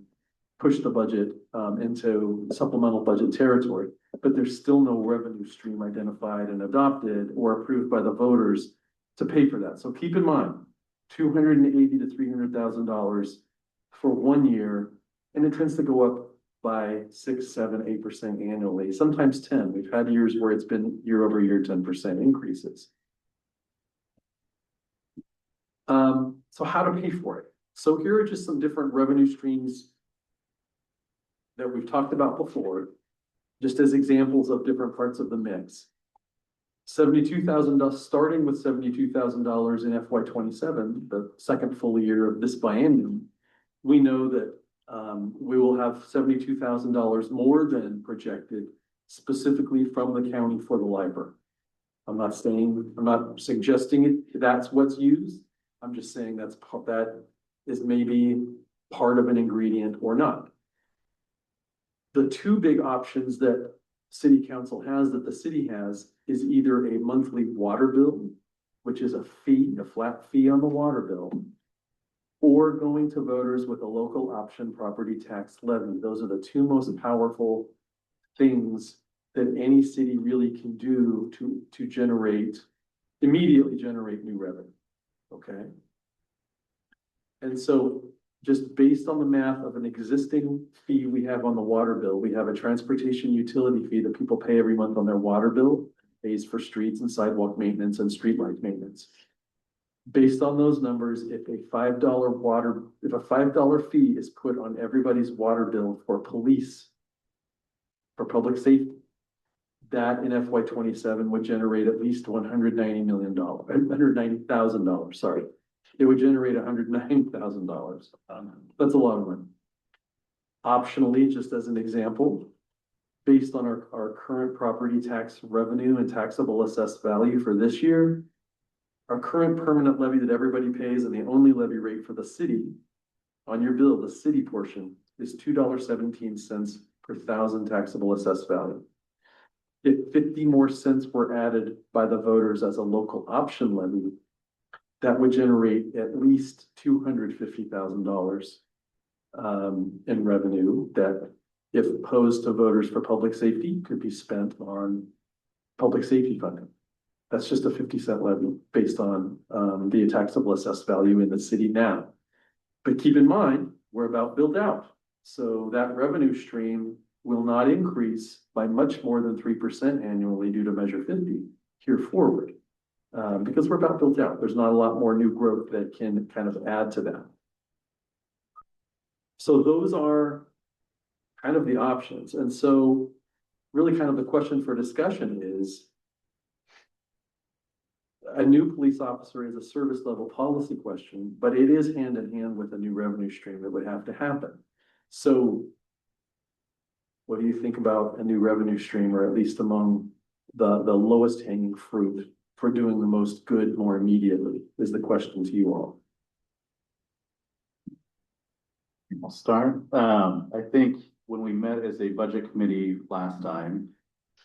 push the budget into supplemental budget territory. But there's still no revenue stream identified and adopted or approved by the voters to pay for that. So keep in mind, $280,000 to $300,000 for 1 year, and it tends to go up by 6, 7, 8% annually, sometimes 10. We've had years where it's been year over year 10% increases. So how to pay for it? So here are just some different revenue streams that we've talked about before, just as examples of different parts of the mix. $72,000, starting with $72,000 in FY27, the second full year of this biennium, we know that we will have $72,000 more than projected specifically from the county for the library. I'm not suggesting that's what's used. I'm just saying that is maybe part of an ingredient or not. The two big options that city council has, that the city has, is either a monthly water bill, which is a flat fee on the water bill, or going to voters with a local option property tax levy. Those are the two most powerful things that any city really can do to immediately generate new revenue. Okay. And so just based on the math of an existing fee we have on the water bill, we have a transportation utility fee that people pay every month on their water bill, pays for streets and sidewalk maintenance and streetlight maintenance. Based on those numbers, if a $5 fee is put on everybody's water bill for police, for public safety, that in FY27 would generate at least $190,000, sorry. It would generate $190,000. That's a lot of money. Optionally, just as an example, based on our current property tax revenue and taxable assessed value for this year, our current permanent levy that everybody pays and the only levy rate for the city on your bill, the city portion, is $2.17 per thousand taxable assessed value. If 50 more cents were added by the voters as a local option levy, that would generate at least $250,000 in revenue that, if posed to voters for public safety, could be spent on public safety funding. That's just a 50-cent levy based on the taxable assessed value in the city now. But keep in mind, we're about built out. So that revenue stream will not increase by much more than 3% annually due to Measure 50 here forward. Because we're about built out. There's not a lot more new growth that can kind of add to that. So those are kind of the options. And so really kind of the question for discussion is, a new police officer is a service level policy question, but it is hand in hand with a new revenue stream that would have to happen. So what do you think about a new revenue stream, or at least among the lowest hanging fruit for doing the most good more immediately, is the question to you all. I'll start. I think when we met as a budget committee last time,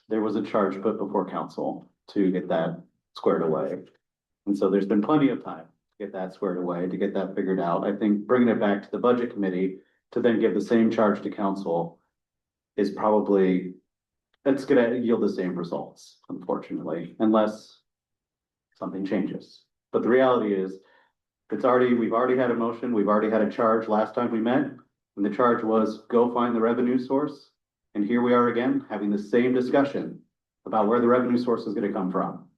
there was a charge put before council to get that squared away. And so there's been plenty of time to get that squared away, to get that figured out. I think bringing it back to the budget committee to then give the same charge to council is probably, it's gonna yield the same results, unfortunately, unless something changes. But the reality is, we've already had a motion, we've already had a charge last time we met, and the charge was go find the revenue source. And here we are again, having the same discussion about where the revenue source is gonna come from.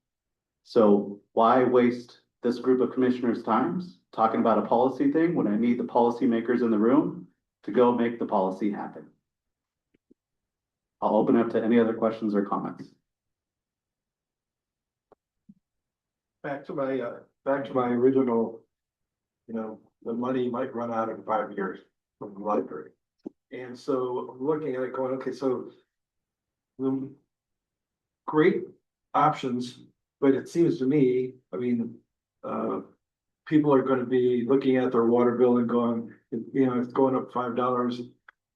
So why waste this group of commissioners' times talking about a policy thing when I need the policymakers in the room to go make the policy happen? I'll open up to any other questions or comments. Back to my original, the money might run out in 5 years. from the library. And so I'm looking at it going, okay, so. Great options, but it seems to me, I mean, people are gonna be looking at their water bill and going, you know, it's going up $5.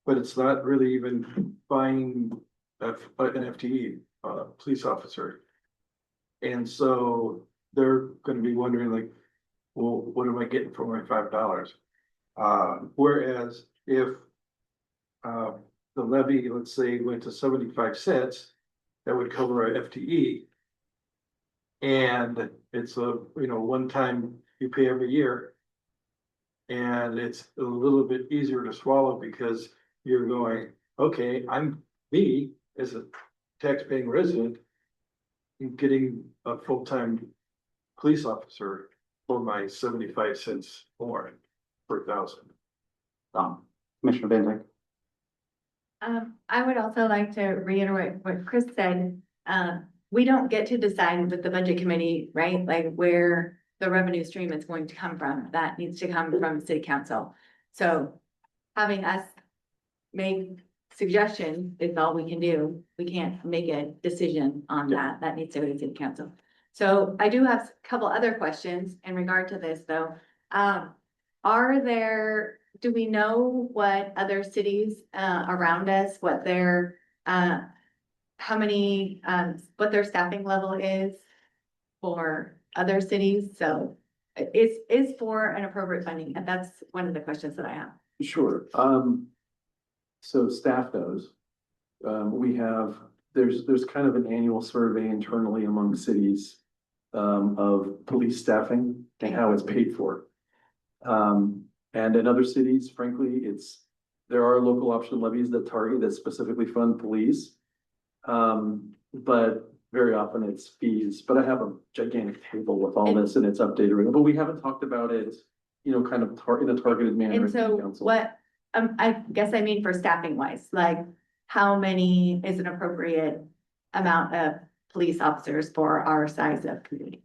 But it's not really even buying an FTE, police officer. And so they're gonna be wondering like, well, what am I getting for my $5? Whereas if the levy, let's say, went to 75 cents, that would cover our FTE. And it's a, you know, one time you pay every year. And it's a little bit easier to swallow because you're going, okay, I'm me as a taxpaying resident. Getting a full-time police officer for my 75 cents more per thousand. Commissioner Van Dyke. I would also like to reiterate what Chris said. We don't get to decide with the budget committee, right? Like where the revenue stream is going to come from. That needs to come from city council. So having us make suggestions is all we can do. We can't make a decision on that. That needs to go to city council. So I do have a couple other questions in regard to this though. Do we know what other cities around us, what their what their staffing level is for other cities? So is for an appropriate funding, and that's one of the questions that I have. Sure. So staff knows, we have, there's kind of an annual survey internally among cities of police staffing and how it's paid for. And in other cities, frankly, there are local option levies that specifically fund police. But very often it's fees, but I have a gigantic table with all this and it's updated, but we haven't talked about it, you know, kind of in a targeted manner. And in so council. what, I guess I mean for staffing wise, like how many is an appropriate amount of police officers for our size of community?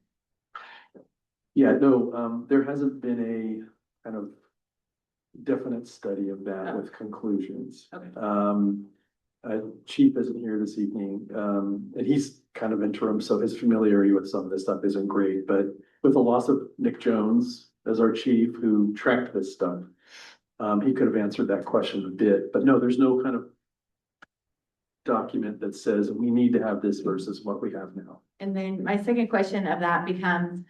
Yeah, no, there hasn't been a kind of definite study of that with conclusions. Okay. Chief isn't here this evening, and he's kind of interim, so his familiarity with some of this stuff isn't great, but with the loss of Nick Jones as our chief who tracked this stuff, he could have answered that question a bit, but no, there's no kind of document that says we need to have this versus what we have now. And then my second question of that becomes,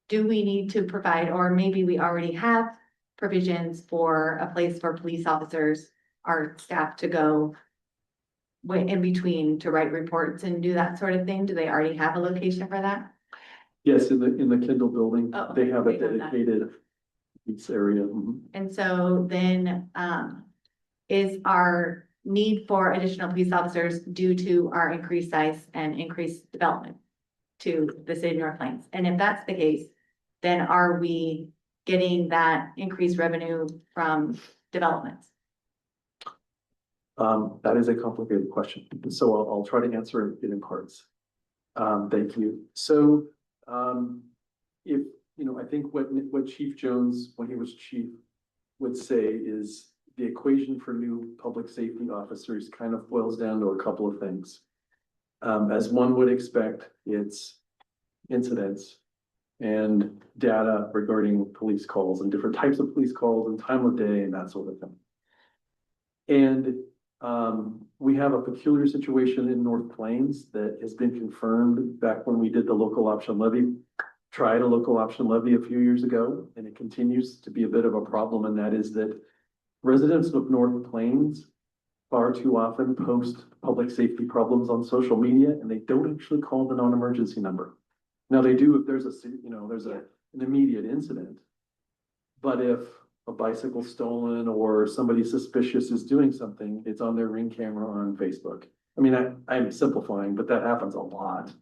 do we need to provide, or maybe we already have provisions for a place for police officers, our staff to go in between to write reports and do that sort of thing? Do they already have a location for that? Yes, in the Kindle building, Oh, they have a they have that. dedicated police area. Mhm. And so then, is our need for additional police officers due to our increased size and increased development to the city of North Plains? And if that's the case, then are we getting that increased revenue from developments? That is a complicated question, so I'll try to answer it in parts. Thank you. So, if, you know, I think what Chief Jones, when he was chief, would say is the equation for new public safety officers kind of boils down to a couple of things. As one would expect, it's incidents and data regarding police calls and different types of police calls and time of day and that sort of thing. And we have a peculiar situation in North Plains that has been confirmed back when we did the local option levy, tried a local option levy a few years ago, and it continues to be a bit of a problem. And that is that residents of North Plains far too often post public safety problems on social media, and they don't actually call the non-emergency number. Now they do if there's an immediate incident, but if a bicycle stolen or somebody suspicious is doing something, it's on their Ring camera on Facebook. I mean, I'm simplifying, but that happens a lot.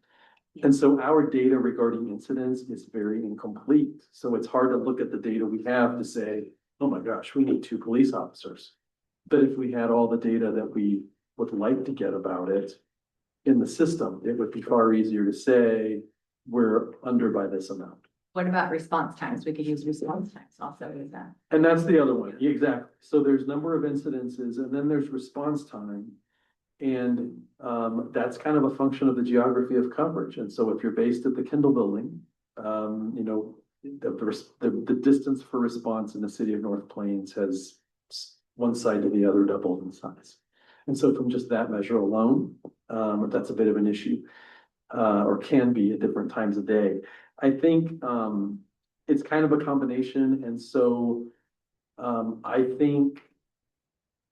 And so our data regarding incidents is very incomplete. So it's hard to look at the data we have to say, oh my gosh, we need 2 police officers. But if we had all the data that we would like to get about it in the system, it would be far easier to say we're under by this amount. What about response times? We could use response times also, is that? And that's the other one, exactly. So there's number of incidences and then there's response time. And that's kind of a function of the geography of coverage. And so if you're based at the Kindle building, you know, the distance for response in the city of North Plains has one side to the other doubled in size. And so from just that measure alone, that's a bit of an issue, or can be at different times of day. I think it's kind of a combination. And so I think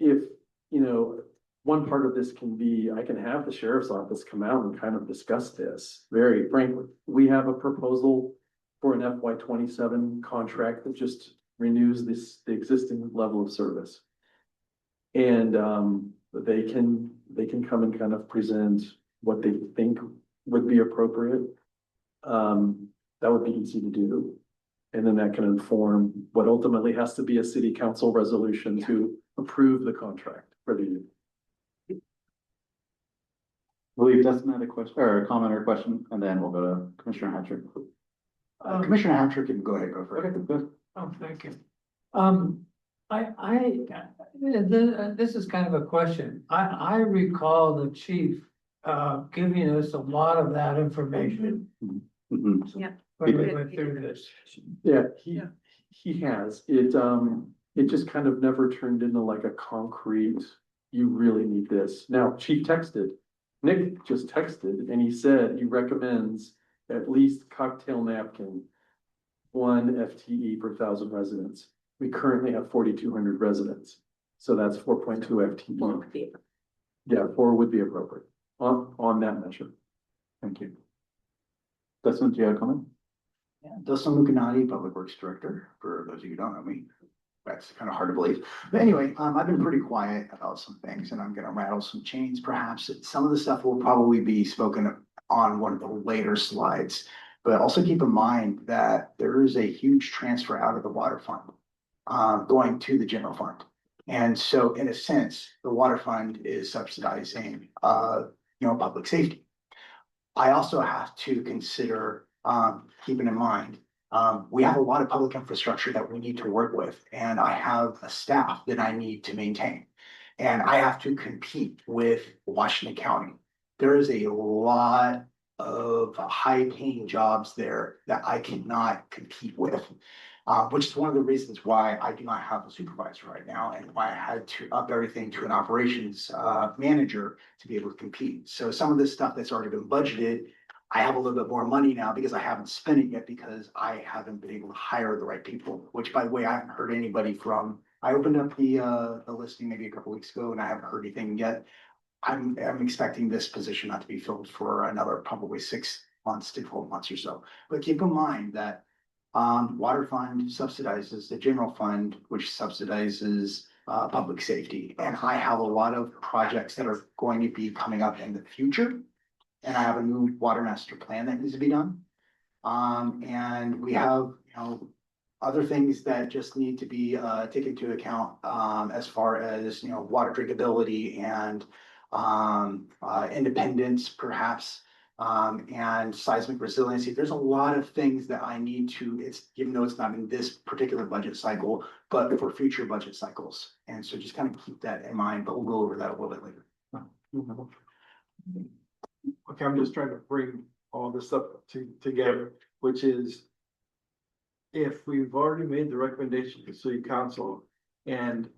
if, you know, one part of this can be, I can have the sheriff's office come out and kind of discuss this. Very frankly, we have a proposal for an FY 27 contract that just renews the existing level of service. And they can come and kind of present what they think would be appropriate. That would be easy to do. And then that can inform what ultimately has to be a city council resolution to approve the contract for the year. I believe Dustin had a question or a comment or question, and then we'll go to Commissioner Hatcher. Commissioner Hatcher can go ahead, go for it. Okay, good. Oh, thank you. This is kind of a question. I recall the chief, giving us a lot of that information Mhm. when we went through this. Yeah, he has. It just kind of never turned into like a concrete, you really need this. Now, Chief texted, Nick just texted and he said he recommends at least cocktail napkin, 1 FTE per 1,000 residents. We currently have 4,200 residents. So that's 4.2 FTE. Yeah, 4 would be appropriate on that measure. Thank you. Dustin, do you have a comment? Yeah, Dustin Lucanati, Public Works Director, for those of you who don't know me. That's kind of hard to believe. But anyway, I've been pretty quiet about some things and I'm gonna rattle some chains perhaps. Some of the stuff will probably be spoken on one of the later slides. But also keep in mind that there is a huge transfer out of the water fund, going to the general fund. And so in a sense, the water fund is subsidizing, public safety. I also have to consider, keeping in mind, we have a lot of public infrastructure that we need to work with, and I have a staff that I need to maintain. And I have to compete with Washington County. There is a lot of high-paying jobs there that I cannot compete with, which is one of the reasons why I do not have a supervisor right now and why I had to up everything to an operations manager to be able to compete. So some of this stuff that's already been budgeted, I have a little bit more money now because I haven't spent it yet because I haven't been able to hire the right people, which by the way, I haven't heard anybody from. I opened up the listing maybe a couple weeks ago and I haven't heard anything yet. I'm expecting this position not to be filled for another probably 6 months to 12 months or so. But keep in mind that water fund subsidizes the general fund, which subsidizes public safety. And I have a lot of projects that are going to be coming up in the future. And I have a new water master plan that needs to be done. And we have, other things that just need to be taken into account as far as, water drinkability and independence perhaps, and seismic resiliency. There's a lot of things that I need to, even though it's not in this particular budget cycle, but for future budget cycles. And so just kind of keep that in mind, but we'll go over that a little bit later. Okay, I'm just trying to bring all this up together, which is if we've already made the recommendation to city council and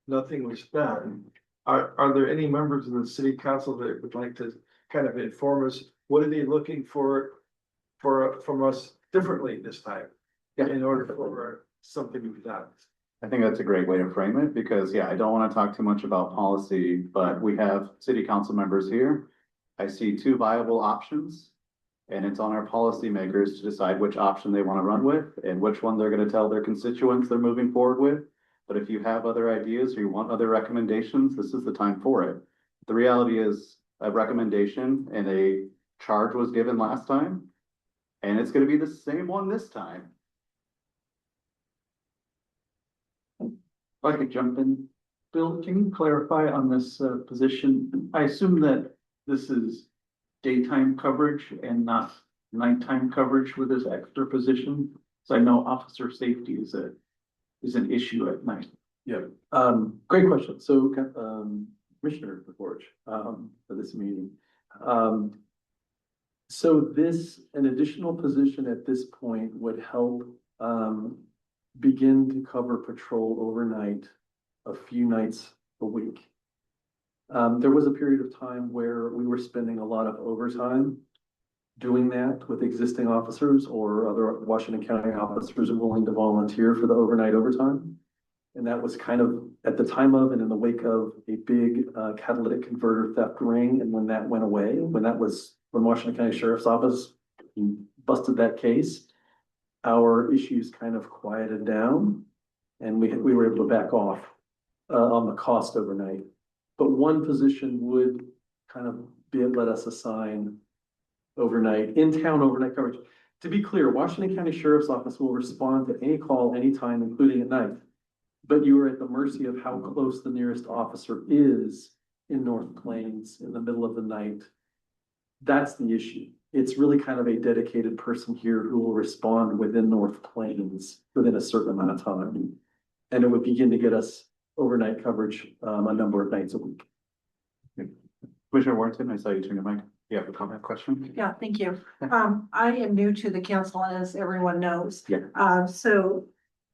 nothing was done, are there any members of the city council that would like to kind of inform us? What are they looking for from us differently this time? In order for something to be done? I think that's a great way to frame it because, I don't want to talk too much about policy, but we have city council members here. I see 2 viable options and it's on our policymakers to decide which option they want to run with and which one they're going to tell their constituents they're moving forward with. But if you have other ideas or you want other recommendations, this is the time for it. The reality is a recommendation and a charge was given last time, and it's going to be the same one this time. If I could jump in, Bill, can you clarify on this position? I assume that this is daytime coverage and not nighttime coverage with this extra position. So I know officer safety is an issue at night. Yeah, great question. So, Commissioner LaForge, for this meeting. So an additional position at this point would help, begin to cover patrol overnight a few nights a week. There was a period of time where we were spending a lot of overtime doing that with existing officers or other Washington County officers willing to volunteer for the overnight overtime. And that was kind of at the time of and in the wake of a big catalytic converter theft ring. And when that went away, when Washington County Sheriff's Office busted that case, our issues kind of quieted down and we were able to back off on the cost overnight. But one position would kind of let us assign overnight, in-town overnight coverage. To be clear, Washington County Sheriff's Office will respond to any call anytime, including at night. But you are at the mercy of how close the nearest officer is in North Plains in the middle of the night. That's the issue. It's really kind of a dedicated person here who will respond within North Plains within a certain amount of time. And it would begin to get us overnight coverage a number of nights a week. Commissioner Warrington, I saw you turn your mic. You have a comment, question? Yeah, thank you. I am new to the council, as everyone knows. Yeah. So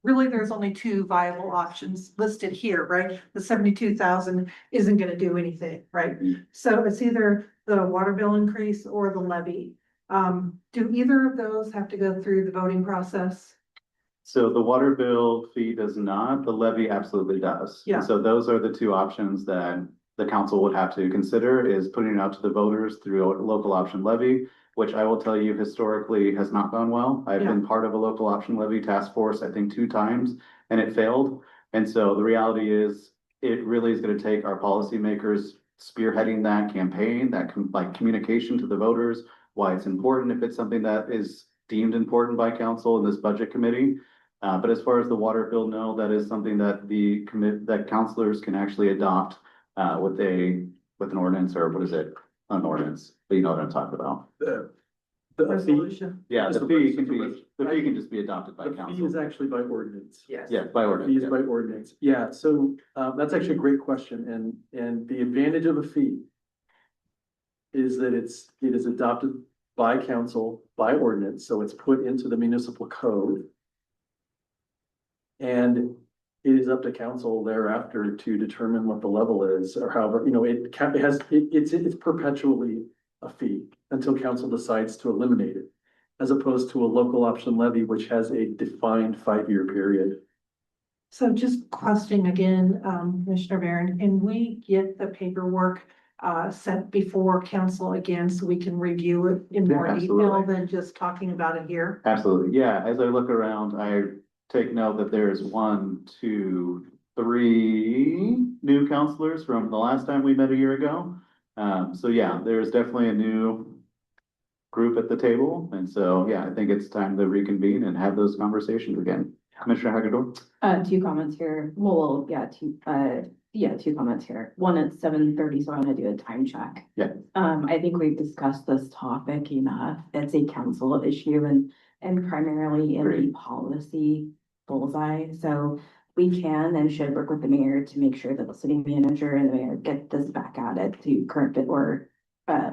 really, there's only two viable options listed here, right? The 72,000 isn't gonna do anything, right? So it's either the water bill increase or the levy. Do either of those have to go through the voting process? So the water bill fee does not, the levy absolutely does. Yeah. So those are the two options that the council would have to consider, is putting it out to the voters through a local option levy, which I will tell you historically has not gone well. I've been part of a local option levy task force, I think 2 times, and it failed. And so the reality is, it really is gonna take our policymakers spearheading that campaign, that communication to the voters, why it's important, if it's something that is deemed important by council in this budget committee. But as far as the water bill, no, that is something that that councilors can actually adopt with an ordinance, or what is it? An ordinance, but you know what I'm talking about. The Resolution. Yeah, the fee can just be adopted by fee is council. actually by ordinance. Yes. Yeah, by Fee ordinance. is by ordinance. Yeah, so that's actually a great question. And the advantage of a fee is that it is adopted by council by ordinance, so it's put into the municipal code. And it is up to council thereafter to determine what the level is, or however, it's perpetually a fee until council decides to eliminate it, as opposed to a local option levy, which has a defined 5-year period. So just questioning again, Commissioner Barron, can we get the paperwork sent before council again so we can review it in more detail absolutely. than just talking about it here? Absolutely, yeah. As I look around, I take note that there's 1, 2, 3 new counselors from the last time we met a year ago. So yeah, there's definitely a new group at the table. And so, yeah, I think it's time to reconvene and have those conversations again. Commissioner Hagedorn? 2 comments here. Well, yeah, 2 comments here. One, it's 7:30, so I'm gonna do a time check. Yeah. I think we've discussed this topic enough. It's a council issue and primarily in the Agreed. policy bullseye. So we can and should work with the mayor to make sure that the city manager and the mayor get this back at it to current bit or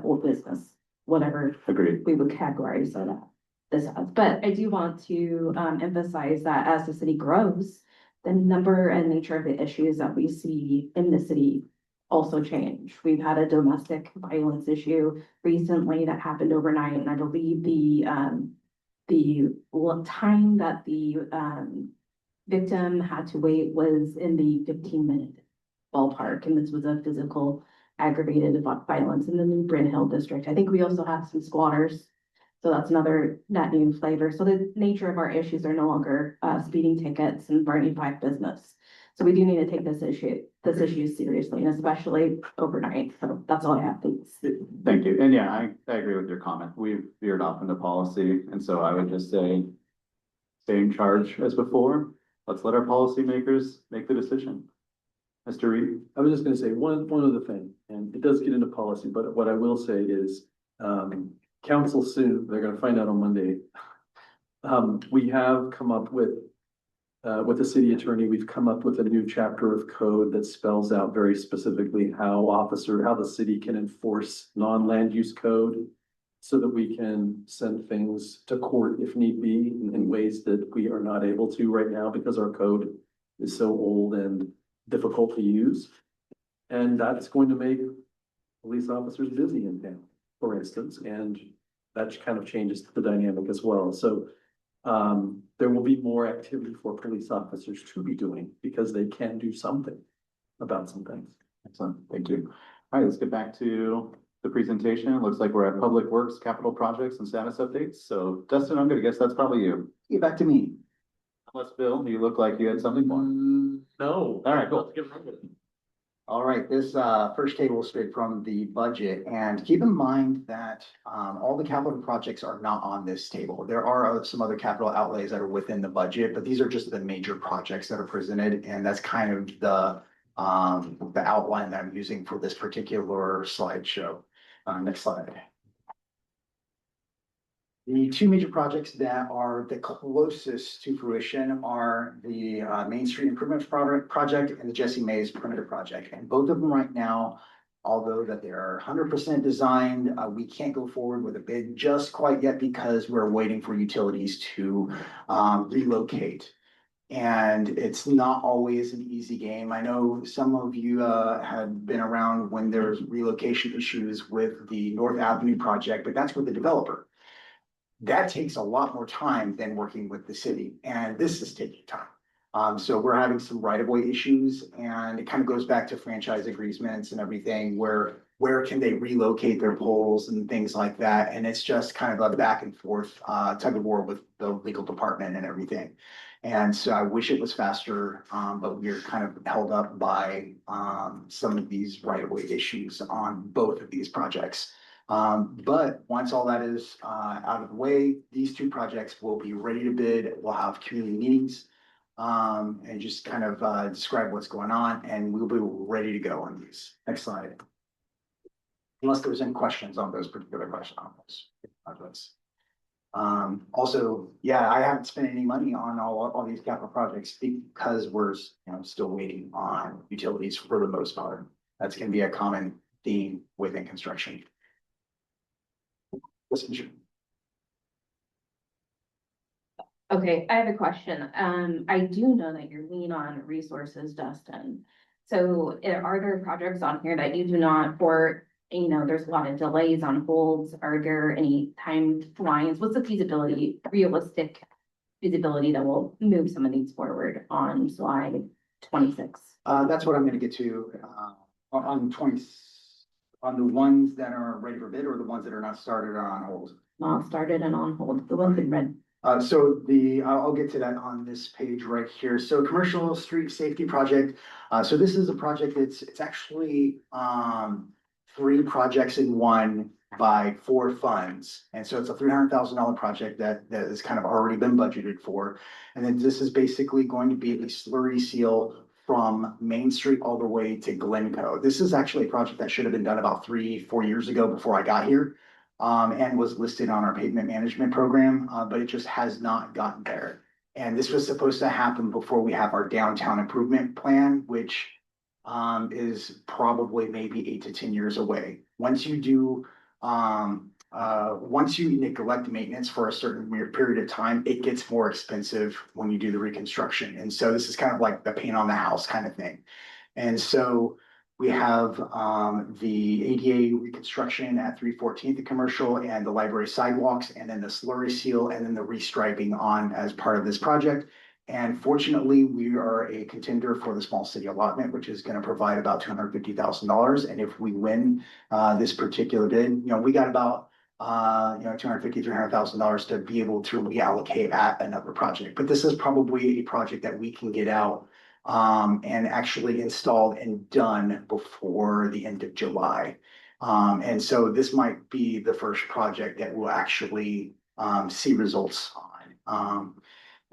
old business, whatever Agreed. we would categorize that this as. But I do want to emphasize that as the city grows, the number and nature of the issues that we see in the city also change. We've had a domestic violence issue recently that happened overnight, and I believe the time that the victim had to wait was in the 15-minute ballpark, and this was a physical aggravated violence in the New Bryn Hill district. I think we also have some squatters, so that's another net new flavor. So the nature of our issues are no longer speeding tickets and burning pipe business. So we do need to take this issue seriously, and especially overnight. So that's all I have. Thanks. Thank you. And yeah, I agree with your comment. We've veered off into policy. And so I would just say, stay in charge as before. Let's let our policymakers make the decision. Mr. Reed? I was just gonna say one other thing, and it does get into policy, but what I will say is, council soon, they're gonna find out on Monday. We have come up with with the city attorney, we've come up with a new chapter of code that spells out very specifically how the city can enforce non-land use code so that we can send things to court if need be in ways that we are not able to right now because our code is so old and difficult to use. And that's going to make police officers busy in town, for instance, and that kind of changes the dynamic as well. So there will be more activity for police officers to be doing because they can do something about some things. Excellent, thank you. All right, let's get back to the presentation. It looks like we're at Public Works, Capital Projects and Status Updates. So Dustin, I'm gonna guess that's probably you. Get back to me. Unless Bill, you look like you had something more. No. All right, cool. Let's get rid of it. All right, this first table is straight from the budget, and keep in mind that all the capital projects are not on this table. There are some other capital outlays that are within the budget, but these are just the major projects that are presented, and that's kind of the outline that I'm using for this particular slideshow. Next slide. The two major projects that are the closest to fruition are the Main Street Improvement Project and the Jesse Mays Perimeter Project. And both of them right now, although that they are 100% designed, we can't go forward with a bid just quite yet because we're waiting for utilities to relocate. And it's not always an easy game. I know some of you had been around when there's relocation issues with the North Avenue project, but that's with the developer. That takes a lot more time than working with the city, and this is taking time. So we're having some right-of-way issues, and it kind of goes back to franchise agreements and everything, where can they relocate their poles and things like that, and it's just kind of a back and forth tug of war with the legal department and everything. And so I wish it was faster, but we're kind of held up by some of these right-of-way issues on both of these projects. But once all that is out of the way, these two projects will be ready to bid. We'll have community meetings and just kind of describe what's going on, and we'll be ready to go on these. Next slide. Unless there's any questions on those particular questions on those projects. Also, yeah, I haven't spent any money on all these capital projects because we're still waiting on utilities for the most part. That's going to be a common theme within construction. Okay, I have a question. I do know that you're lean on resources, Dustin. So are there projects on here that you do not, or, there's a lot of delays on holds? Are there any timelines? What's the feasibility, realistic feasibility that will move some of these forward on slide 26? That's what I'm gonna get to, on the ones that are ready for bid or the ones that are not started or on hold? Not started and on hold, the ones in red. So I'll get to that on this page right here. So commercial street safety project. So this is a project it's actually, 3 projects in one by 4 funds. And so it's a $300,000 project that has kind of already been budgeted for. And then this is basically going to be a slurry seal from Main Street all the way to Glencoe. This is actually a project that should have been done about 3-4 years ago before I got here. And was listed on our pavement management program, but it just has not gotten there. And this was supposed to happen before we have our downtown improvement plan, which is probably maybe 8 to 10 years away. Once you neglect maintenance for a certain period of time, it gets more expensive when you do the reconstruction. And so this is kind of like the paint on the house kind of thing. And so we have the ADA reconstruction at 314th, the commercial, and the library sidewalks, and then the slurry seal, and then the restriping on as part of this project. And fortunately, we are a contender for the small city allotment, which is going to provide about $250,000. And if we win this particular bid, we got about $250,000, $300,000 to be able to reallocate at another project. But this is probably a project that we can get out and actually installed and done before the end of July. And so this might be the first project that we'll actually see results on.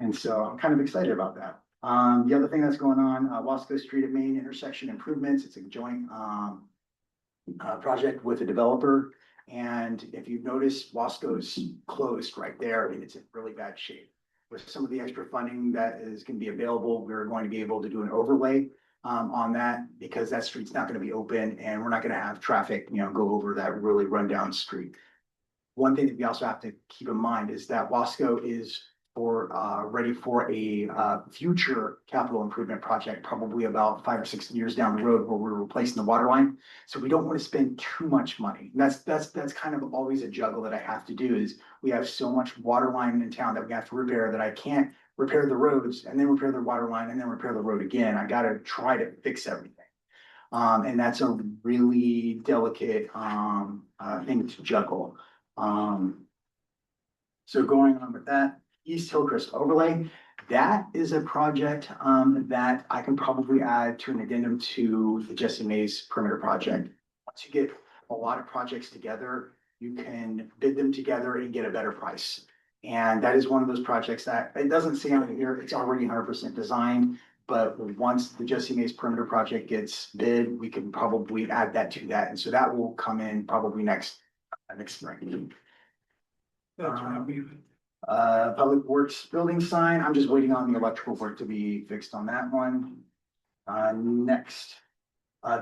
And so I'm kind of excited about that. The other thing that's going on, Wasco Street at Main intersection improvements. It's a joint project with a developer. And if you've noticed, Wasco's closed right there. I mean, it's in really bad shape. with some of the extra funding that is gonna be available, we're going to be able to do an overlay on that, because that street's not gonna be open and we're not gonna have traffic, go over that really rundown street. One thing that we also have to keep in mind is that Wasco is ready for a future capital improvement project, probably about 5 or 6 years down the road, where we're replacing the water line. So we don't want to spend too much money. And that's kind of always a juggle that I have to do, is we have so much water line in town that we have to repair, that I can't repair the roads and then repair the water line and then repair the road again. I gotta try to fix everything. And that's a really delicate thing to juggle. So going on with that, East Hillcrest overlay, that is a project that I can probably add to an addendum to the Jesse Mays perimeter project. Once you get a lot of projects together, you can bid them together and get a better price. And that is one of those projects that, it doesn't say on here, it's already 100% designed, but once the Jesse Mays perimeter project gets bid, we can probably add that to that. And so that will come in probably next spring. That's what I'll be. Public Works building sign, I'm just waiting on the electrical work to be fixed on that one. Next,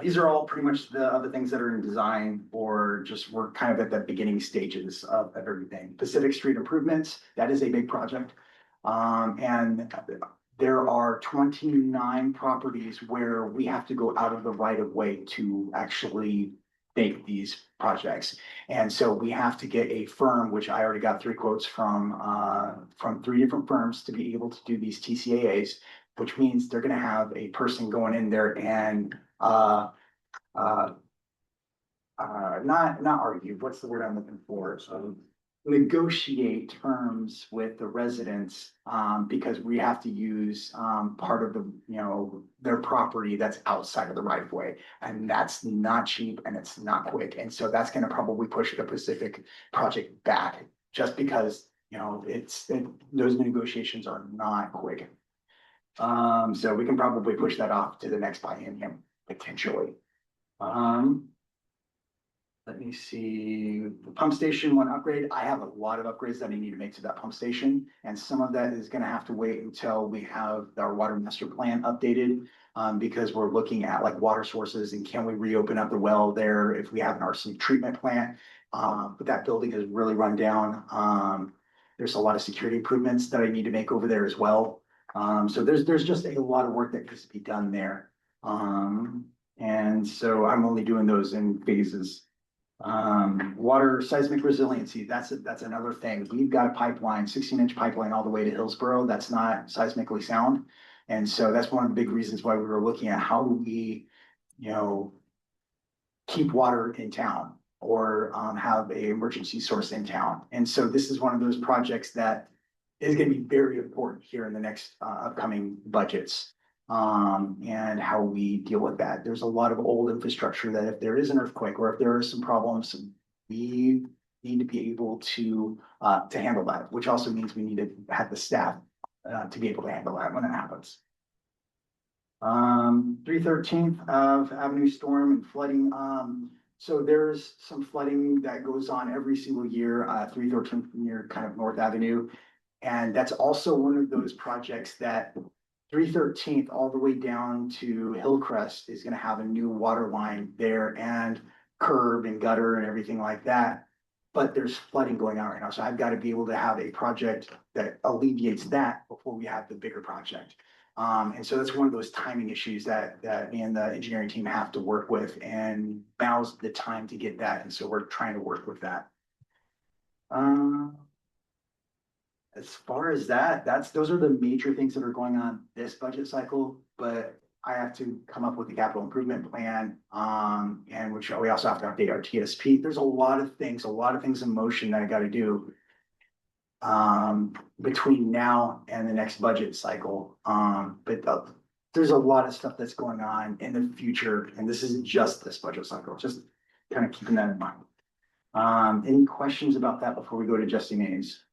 these are all pretty much the other things that are in design, or just we're kind of at the beginning stages of everything. Pacific Street improvements, that is a big project. And there are 29 properties where we have to go out of the right of way to actually make these projects. And so we have to get a firm, which I already got 3 quotes from 3 different firms, to be able to do these TCAAs, which means they're gonna have a person going in there and not argue, what's the word I'm looking for? Negotiate terms with the residents, because we have to use part of the, their property that's outside of the right of way. And that's not cheap and it's not quick. And so that's gonna probably push the Pacific project back, just because, those negotiations are not quick. So we can probably push that off to the next biennium, potentially. Let me see, the pump station 1 upgrade. I have a lot of upgrades that I need to make to that pump station. And some of that is gonna have to wait until we have our water master plan updated. Because we're looking at like water sources and can we reopen up the well there if we have an arsenic treatment plant. But that building is really run down. There's a lot of security improvements that I need to make over there as well. So there's just a lot of work that needs to be done there. And so I'm only doing those in phases. Water seismic resiliency, that's another thing. We've got a pipeline, 16-inch pipeline all the way to Hillsborough, that's not seismically sound. And so that's one of the big reasons why we were looking at how do we, keep water in town, or have a emergency source in town. And so this is one of those projects that is gonna be very important here in the next upcoming budgets. And how we deal with that. There's a lot of old infrastructure that if there is an earthquake or if there are some problems, we need to be able to handle that, which also means we need to have the staff to be able to handle that when it happens. 313th of Avenue Storm and flooding. So there's some flooding that goes on every single year, 313th near kind of North Avenue. And that's also one of those projects that 313th all the way down to Hillcrest is gonna have a new water line there, and curb and gutter and everything like that. But there's flooding going on right now, so I've got to be able to have a project that alleviates that before we have the bigger project. And so that's one of those timing issues that me and the engineering team have to work with, and now's the time to get that, and so we're trying to work with that. As far as those are the major things that are going on this budget cycle, but I have to come up with the capital improvement plan, and which we also have to update our TSP. There's a lot of things in motion that I gotta do between now and the next budget cycle. But there's a lot of stuff that's going on in the future, and this isn't just this budget cycle, just kind of keeping that in mind. Any questions about that before we go to Jesse Mays?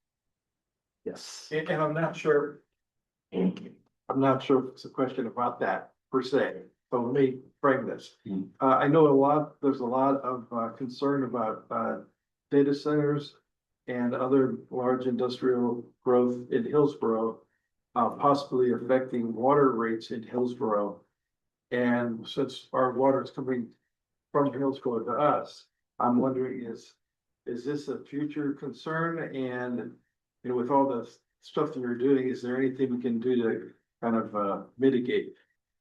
Yes. And I'm not sure. I'm not sure if it's a question about that per se, so let me frame this. I know there's a lot of concern about data centers and other large industrial growth in Hillsborough, possibly affecting water rates in Hillsborough. And since our water is coming from Hillsborough to us, I'm wondering is this a future concern? And, you know, with all the stuff that you're doing, is there anything we can do to kind of mitigate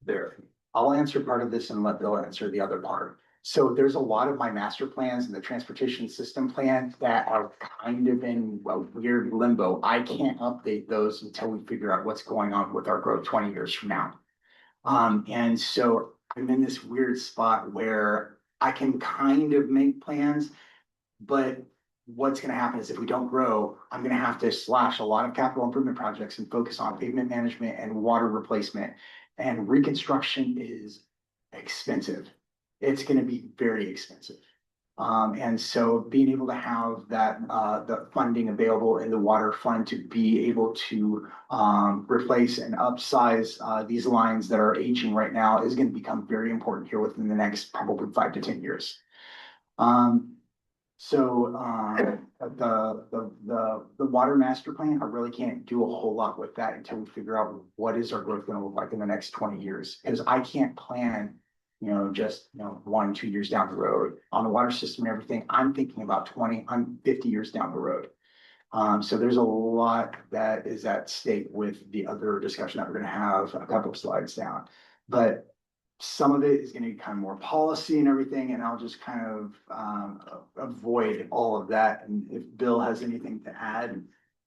there? I'll answer part of this and let Bill answer the other part. So there's a lot of my master plans and the transportation system plan that are kind of in a weird limbo. I can't update those until we figure out what's going on with our growth 20 years from now. And so I'm in this weird spot where I can kind of make plans, but what's gonna happen is if we don't grow, I'm gonna have to slash a lot of capital improvement projects and focus on pavement management and water replacement. And reconstruction is expensive. It's gonna be very expensive. And so being able to have that, the funding available in the water fund to be able to, replace and upsize, these lines that are aging right now is gonna become very important here within the next probably 5 to 10 years. The water master plan, I really can't do a whole lot with that until we figure out what is our growth gonna look like in the next 20 years. Because I can't plan, you know, just, you know, 1, 2 years down the road on the water system and everything. I'm thinking about 50 years down the road. So there's a lot that is at stake with the other discussion that we're gonna have a couple of slides down. But some of it is gonna be kind of more policy and everything, and I'll just kind of avoid all of that. And if Bill has anything to add.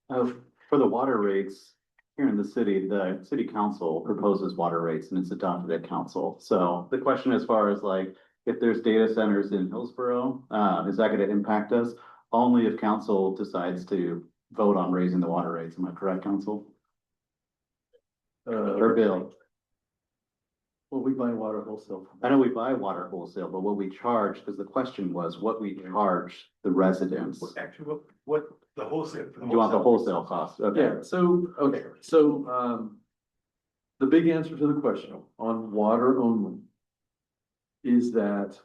For the water rates, here in the city council proposes water rates and it's adopted at council. So the question as far as like, if there's data centers in Hillsborough, is that gonna impact us? Only if council decides to vote on raising the water rates. Am I correct, council? Or Bill? Well, we buy water wholesale. I know we buy water wholesale, but what we charge, because the question was what we charge the residents. Actually, what the wholesale. You want the wholesale cost? Okay. Yeah, the big answer to the question on water only is that,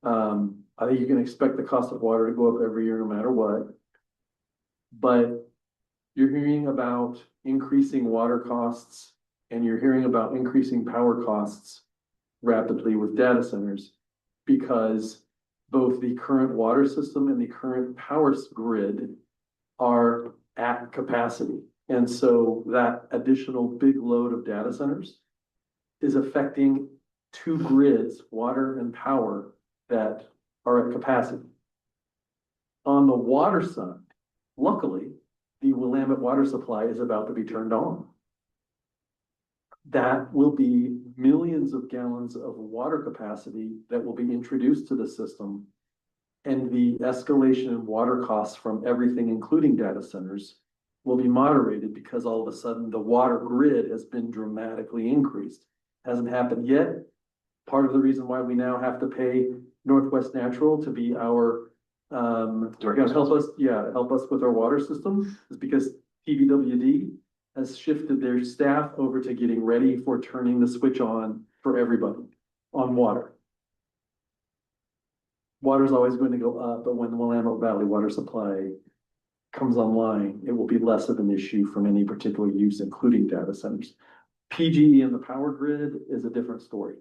I think you can expect the cost of water to go up every year no matter what. But you're hearing about increasing water costs and you're hearing about increasing power costs rapidly with data centers because both the current water system and the current power grid are at capacity. And so that additional big load of data centers is affecting two grids, water and power, that are at capacity. On the water side, luckily, the Willamette water supply is about to be turned on. That will be millions of gallons of water capacity that will be introduced to the system. And the escalation in water costs from everything, including data centers, will be moderated because all of a sudden the water grid has been dramatically increased. Hasn't happened yet. Part of the reason why we now have to pay Northwest Natural to be our, help us with our water system is because TVWD has shifted their staff over to getting ready for turning the switch on for everybody on water. Water is always going to go up, but when the Willamette Valley water supply comes online, it will be less of an issue from any particular use, including data centers. PGE and the power grid is a different story.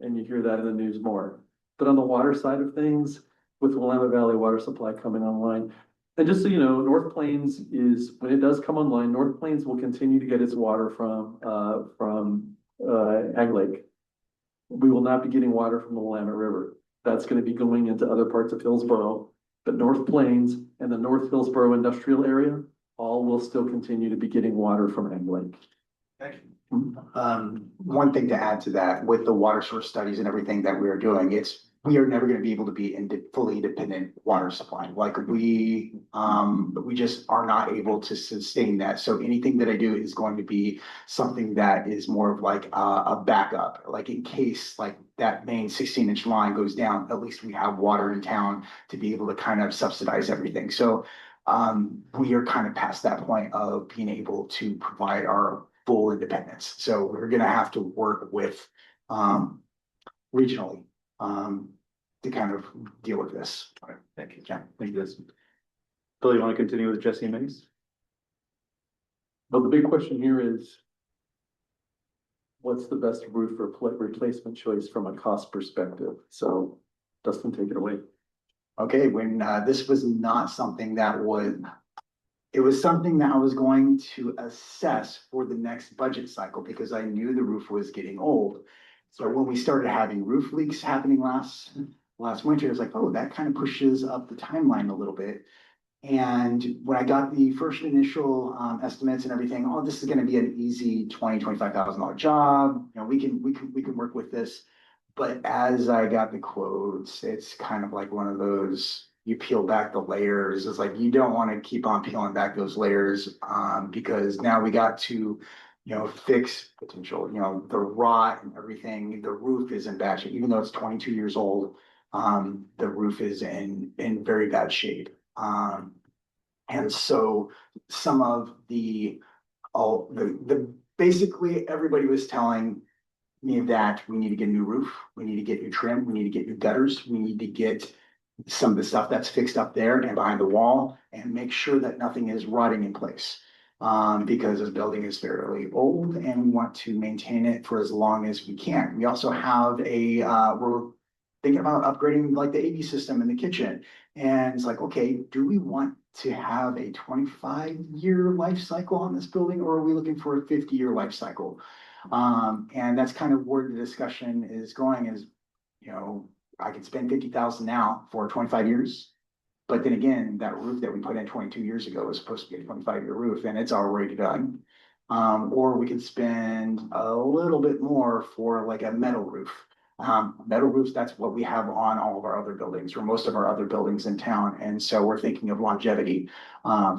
And you hear that in the news more. But on the water side of things, with Willamette Valley water supply coming online, and just so you know, North Plains is, when it does come online, North Plains will continue to get its water from Ag Lake. We will not be getting water from the Willamette River. That's going to be going into other parts of Hillsborough, but North Plains and the North Hillsborough industrial area, all will still continue to be getting water from Ag Lake. Thank you. One thing to add to that, with the water source studies and everything that we are doing, we are never going to be able to be fully independent water supply. Like we just are not able to sustain that. So anything that I do is going to be something that is more of like a backup, like in case like that main 16-inch line goes down, at least we have water in town to be able to kind of subsidize everything. So we are kind of past that point of being able to provide our full independence. So we're going to have to work with regionally to kind of deal with this. All right, thank you. Yeah, thank you. Bill, you want to continue with Jesse and Minnie's? But the big question here is, what's the best roof replacement choice from a cost perspective? So Dustin, take it away. Okay, when this was not something that would, it was something that I was going to assess for the next budget cycle because I knew the roof was getting old. So when we started having roof leaks happening last winter, it was like, oh, that kind of pushes up the timeline a little bit. And when I got the first initial estimates and everything, oh, this is going to be an easy $25,000 job. You know, we can work with this. But as I got the quotes, it's kind of like one of those, you peel back the layers. It's like, you don't want to keep on peeling back those layers because now we got to, you know, fix potential, you know, the rot and everything. The roof is in bad shape, even though it's 22 years old. The roof is in very bad shape. And so some of the basically everybody was telling me that we need to get a new roof, we need to get new trim, we need to get new gutters, we need to get some of the stuff that's fixed up there and behind the wall and make sure that nothing is rotting in place. Because this building is fairly old and we want to maintain it for as long as we can. We also have we're thinking about upgrading like the AV system in the kitchen. And it's like, okay, do we want to have a 25-year life cycle on this building or are we looking for a 50-year life cycle? And that's kind of where the discussion is going is, you know, I could spend 50,000 now for 25 years. But then again, that roof that we put in 22 years ago was supposed to be a 25-year roof and it's already done. Or we could spend a little bit more for like a metal roof. Metal roofs, that's what we have on all of our other buildings or most of our other buildings in town. And so we're thinking of longevity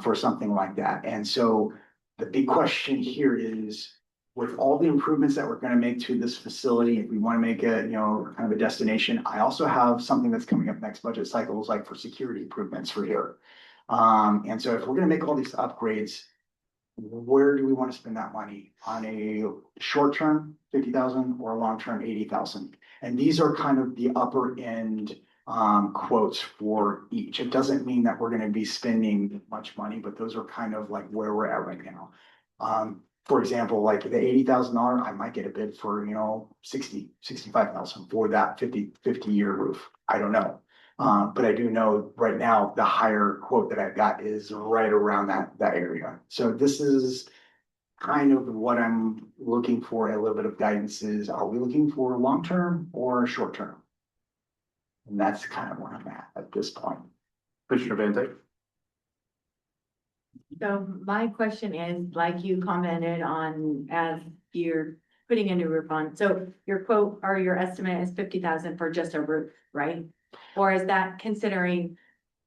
for something like that. And so the big question here is, with all the improvements that we're going to make to this facility, if we want to make it, you know, kind of a destination, I also have something that's coming up next budget cycles, like for security improvements for here. And so if we're going to make all these upgrades, where do we want to spend that money? On a short term, 50,000 or a long term, 80,000. And these are kind of the upper end quotes for each. It doesn't mean that we're going to be spending much money, but those are kind of like where we're at right now. For example, like the $80,000, I might get a bid for, you know, 65,000 for that 50-year roof. I don't know. But I do know right now, the higher quote that I've got is right around that area. So this is kind of what I'm looking for. A little bit of guidance is, are we looking for long-term or short-term? And that's kind of where I'm at this point. Commissioner Van Dyke? So my question is, like you commented on as you're putting a new roof on, so your quote or your estimate is 50,000 for just a roof, right? Or is that considering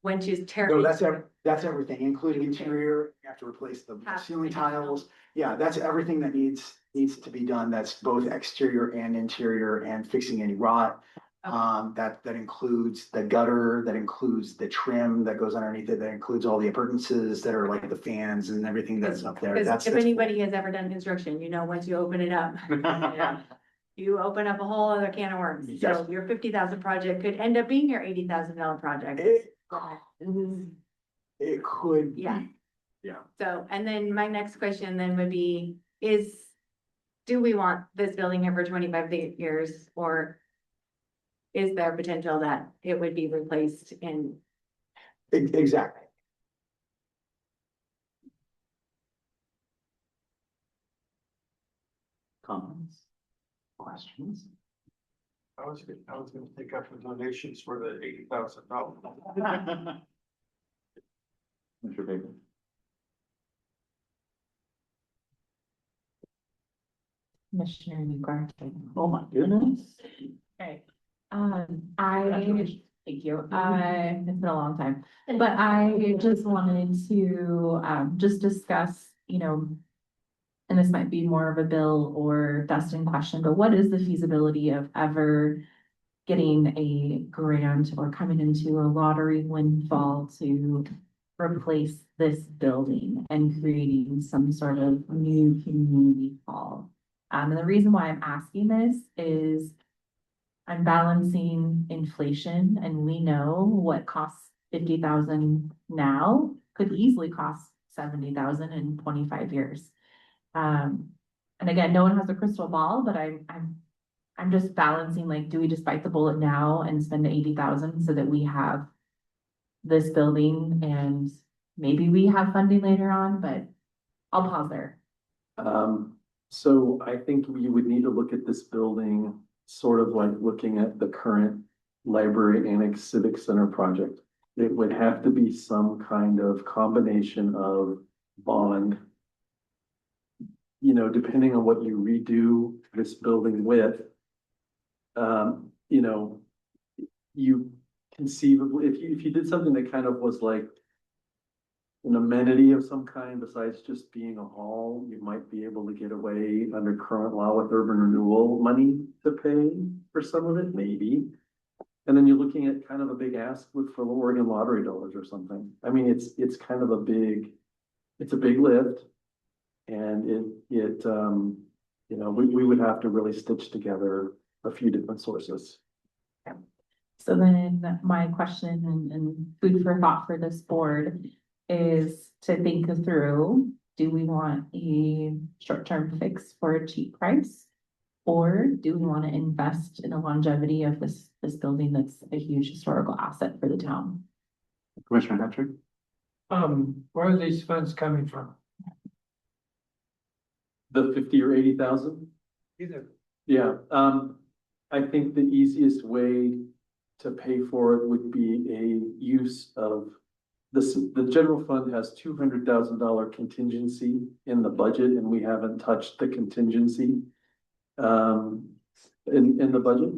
when she's tearing? No, that's everything, including interior. You have to replace the ceiling tiles. Yeah, that's everything that needs to be done. That's both exterior and interior and fixing any rot. That includes the gutter, that includes the trim that goes underneath it, that includes all the appurtenances that are like the fans and everything that's up there. Because if anybody has ever done construction, you know, once you open it up, you open up a whole other can of worms. Yes. So your 50,000 project could end up being your $80,000 project. It could be. Yeah. Yeah. So, and then my next question then would be, do we want this building here for 25 years, or is there potential that it would be replaced in? Exactly. Comments? Questions? I was gonna take up the donations for the $80,000. Mr. Baker? Commissioner McGuire. Oh, my goodness. Okay. Thank you. It's been a long time, but I just wanted to, just discuss, you know, and this might be more of a Bill or Dustin question, but what is the feasibility of ever getting a grant or coming into a lottery windfall to replace this building and creating some sort of new community hall? And the reason why I'm asking this is I'm balancing inflation, and we know what costs 50,000 now could easily cost 70,000 in 25 years. And again, no one has a crystal ball, but I'm just balancing, like, do we just bite the bullet now and spend the 80,000 so that we have this building and maybe we have funding later on, but I'll pause there. So I think we would need to look at this building sort of like looking at the current library annex civic center project. It would have to be some kind of combination of bond. You know, depending on what you redo this building with. You know, you conceivably, if you did something that kind of was like an amenity of some kind besides just being a hall, you might be able to get away under current law with urban renewal money to pay for some of it, maybe. And then you're looking at kind of a big ask for the Oregon lottery dollars or something. I mean, it's kind of a big lift. And you know, we would have to really stitch together a few different sources. So then my question and food for thought for this board is to think through, do we want a short-term fix for a cheap price? Or do we want to invest in the longevity of this building that's a huge historical asset for the town? Commissioner Hatcher? Where are these funds coming from? The 50 or 80,000? Either. Yeah, I think the easiest way to pay for it would be a use of this. The general fund has $200,000 contingency in the budget, and we haven't touched the contingency in the budget,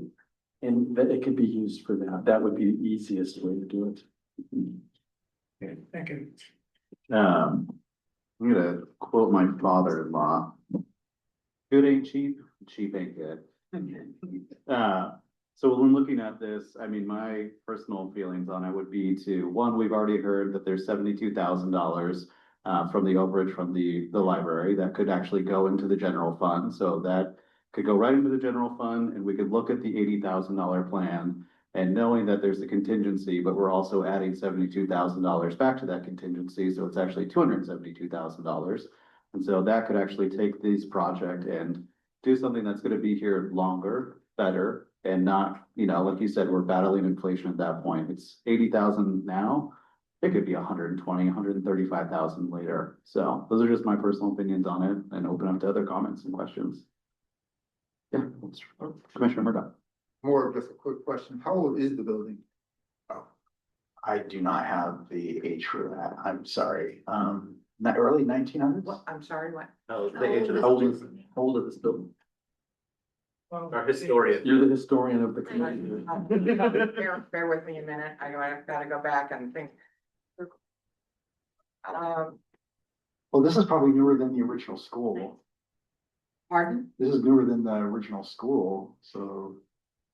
and that it could be used for that. That would be the easiest way to do it. Okay, thank you. I'm gonna quote my father-in-law. Good ain't cheap, cheap ain't good. So when looking at this, I mean, my personal feelings on it would be to, one, we've already heard that there's $72,000 from the overage from the library that could actually go into the general fund. So that could go right into the general fund, and we could look at the $80,000 plan. And knowing that there's a contingency, but we're also adding $72,000 back to that contingency, so it's actually $272,000. And so that could actually take this project and do something that's gonna be here longer, better, and not, you know, like you said, we're battling inflation at that point. It's 80,000 now. It could be 120, 135,000 later. So those are just my personal opinions on it, and open up to other comments and questions. Yeah, Commissioner Murdoch. More of just a quick question. How old is the building? I do not have the age for that. I'm sorry. The early 1900s? I'm sorry, what? No, the age of how old is this building? Our historian. You're the historian of the community. Bear with me a minute. I've gotta go back and think. Well, this is probably newer than the original school. Pardon? This is newer than the original school, so.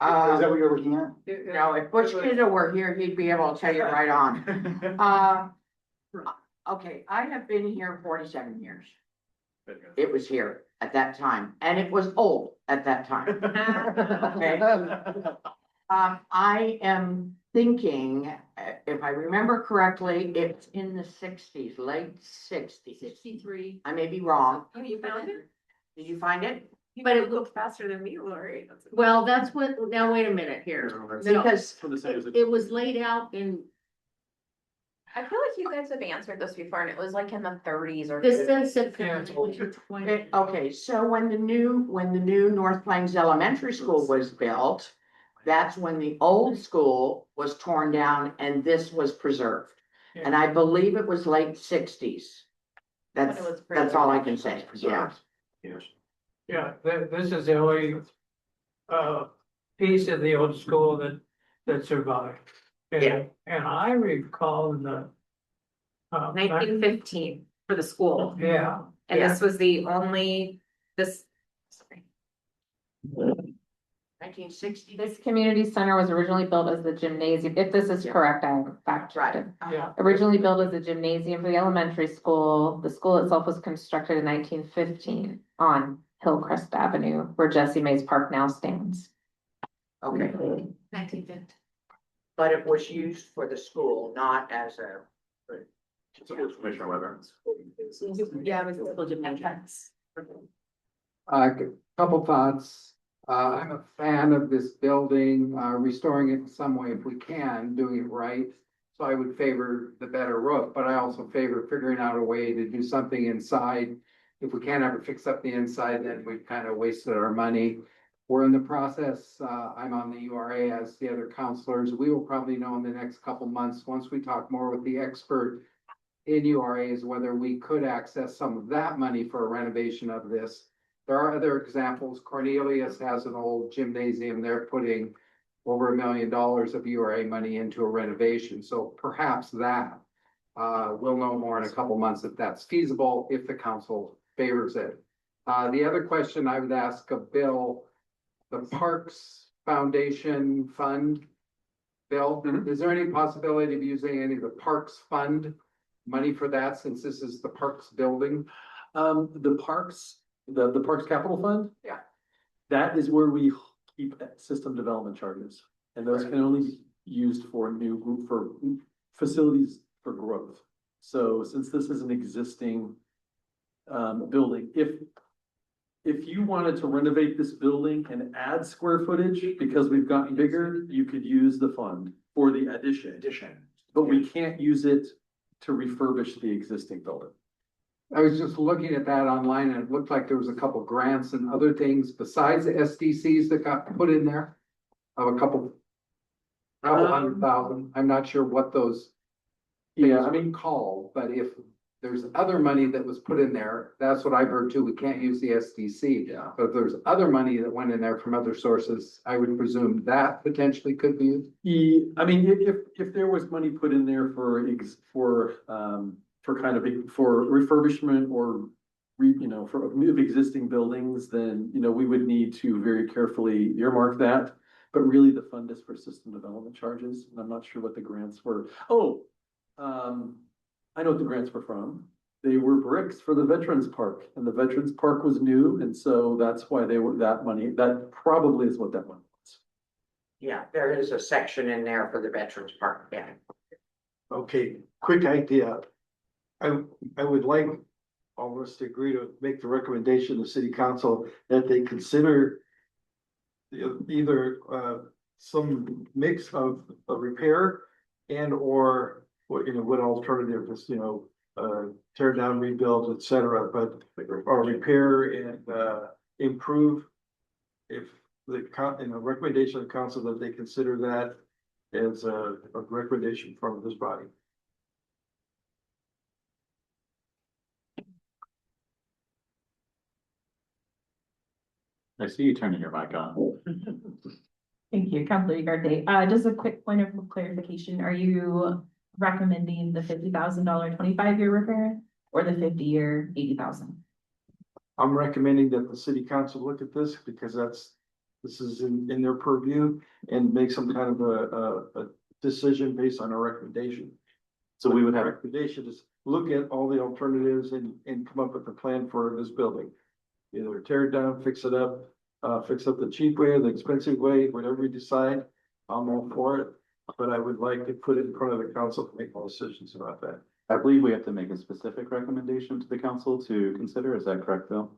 Is that what you're looking at? No, if Butch Kiddo were here, he'd be able to tell you right on. Okay, I have been here 47 years. It was here at that time, and it was old at that time. Okay. I am thinking, if I remember correctly, it's in the 60s, late 60s. 63. I may be wrong. Oh, you found it? Did you find it? But it looked faster than me, Lori. Well, that's what, now wait a minute here. No, Because it was laid out in, I feel like you guys have answered this before, and it was like in the 30s or. this says Yeah. September 2020. okay, so when the new North Plains Elementary School was built, that's when the old school was torn down and this was preserved. And I believe it was late 60s. When it was That's all I can say, yeah. Yeah, this is the only piece of the old school that survived. Yeah. And I recall in the 1915 for the school. yeah, And this was the only, sorry. 1960. This community center was originally built as the gymnasium. If this is correct, I fact checked it. yeah. Originally built as a gymnasium for the elementary school. The school itself was constructed in 1915 on Hillcrest Avenue, where Jessie Mays Park now stands. Okay, 1950. but it was used for the school, not as a Commissioner Weber. Yeah, it was dimensions. Couple thoughts. I'm a fan of this building, restoring it in some way if we can, doing it right. So I would favor the better roof, but I also favor figuring out a way to do something inside. If we can't ever fix up the inside, then we've kind of wasted our money. We're in the process, I'm on the URA as the other counselors. We will probably know in the next couple months, once we talk more with the expert in URAs, whether we could access some of that money for a renovation of this. There are other examples. Cornelius has an old gymnasium. They're putting over $1 million of URA money into a renovation. So perhaps that, we'll know more in a couple months if that's feasible, if the council favors it. The other question I would ask of Bill, the Parks Foundation Fund. Bill, is there any possibility of using any of the Parks Fund money for that, since this is the Parks building? The Parks Capital Fund? Yeah. That is where we keep system development charges, and those can only be used for for facilities for growth. So since this is an existing building, if you wanted to renovate this building and add square footage, because we've gotten bigger, you could use the fund for the addition. But we can't use it to refurbish the existing building. I was just looking at that online and it looked like there was a couple grants and other things besides the SDCs that got put in there. Of a couple $100,000. I'm not sure what those. Yeah, I mean, call, but if there's other money that was put in there, that's what I've heard too. We can't use the SDC. Yeah. But if there's other money that went in there from other sources, I would presume that potentially could be used. I mean, if there was money put in there for refurbishment or of existing buildings, then, we would need to very carefully earmark that. But really the fund is for system development charges, and I'm not sure what the grants were. I know what the grants were from. They were bricks for the Veterans Park, and the Veterans Park was new, and so that's why they were that money. That probably is what that money was. Yeah, there is a section in there for the Veterans Park, yeah. Okay, quick idea. I would like all of us to agree to make the recommendation to city council that they consider either some mix of a repair and or what alternative is, tear down, rebuild, etc. But or repair and improve. If the recommendation of the council that they consider that as a recommendation from this body. I see you turning your mic on. Thank you, Councilor Ugarte. Just a quick point of clarification. Are you recommending the $50,000 25-year repair or the 50-year $80,000? I'm recommending that the city council look at this because this is in their purview and make some kind of a decision based on our recommendation. So we would have recommendation is look at all the alternatives and come up with a plan for this building. Either tear it down, fix it up, fix up the cheap way or the expensive way, whatever you decide, I'm all for it. But I would like to put it in front of the council to make all decisions about that. I believe we have to make a specific recommendation to the council to consider. Is that correct, Bill?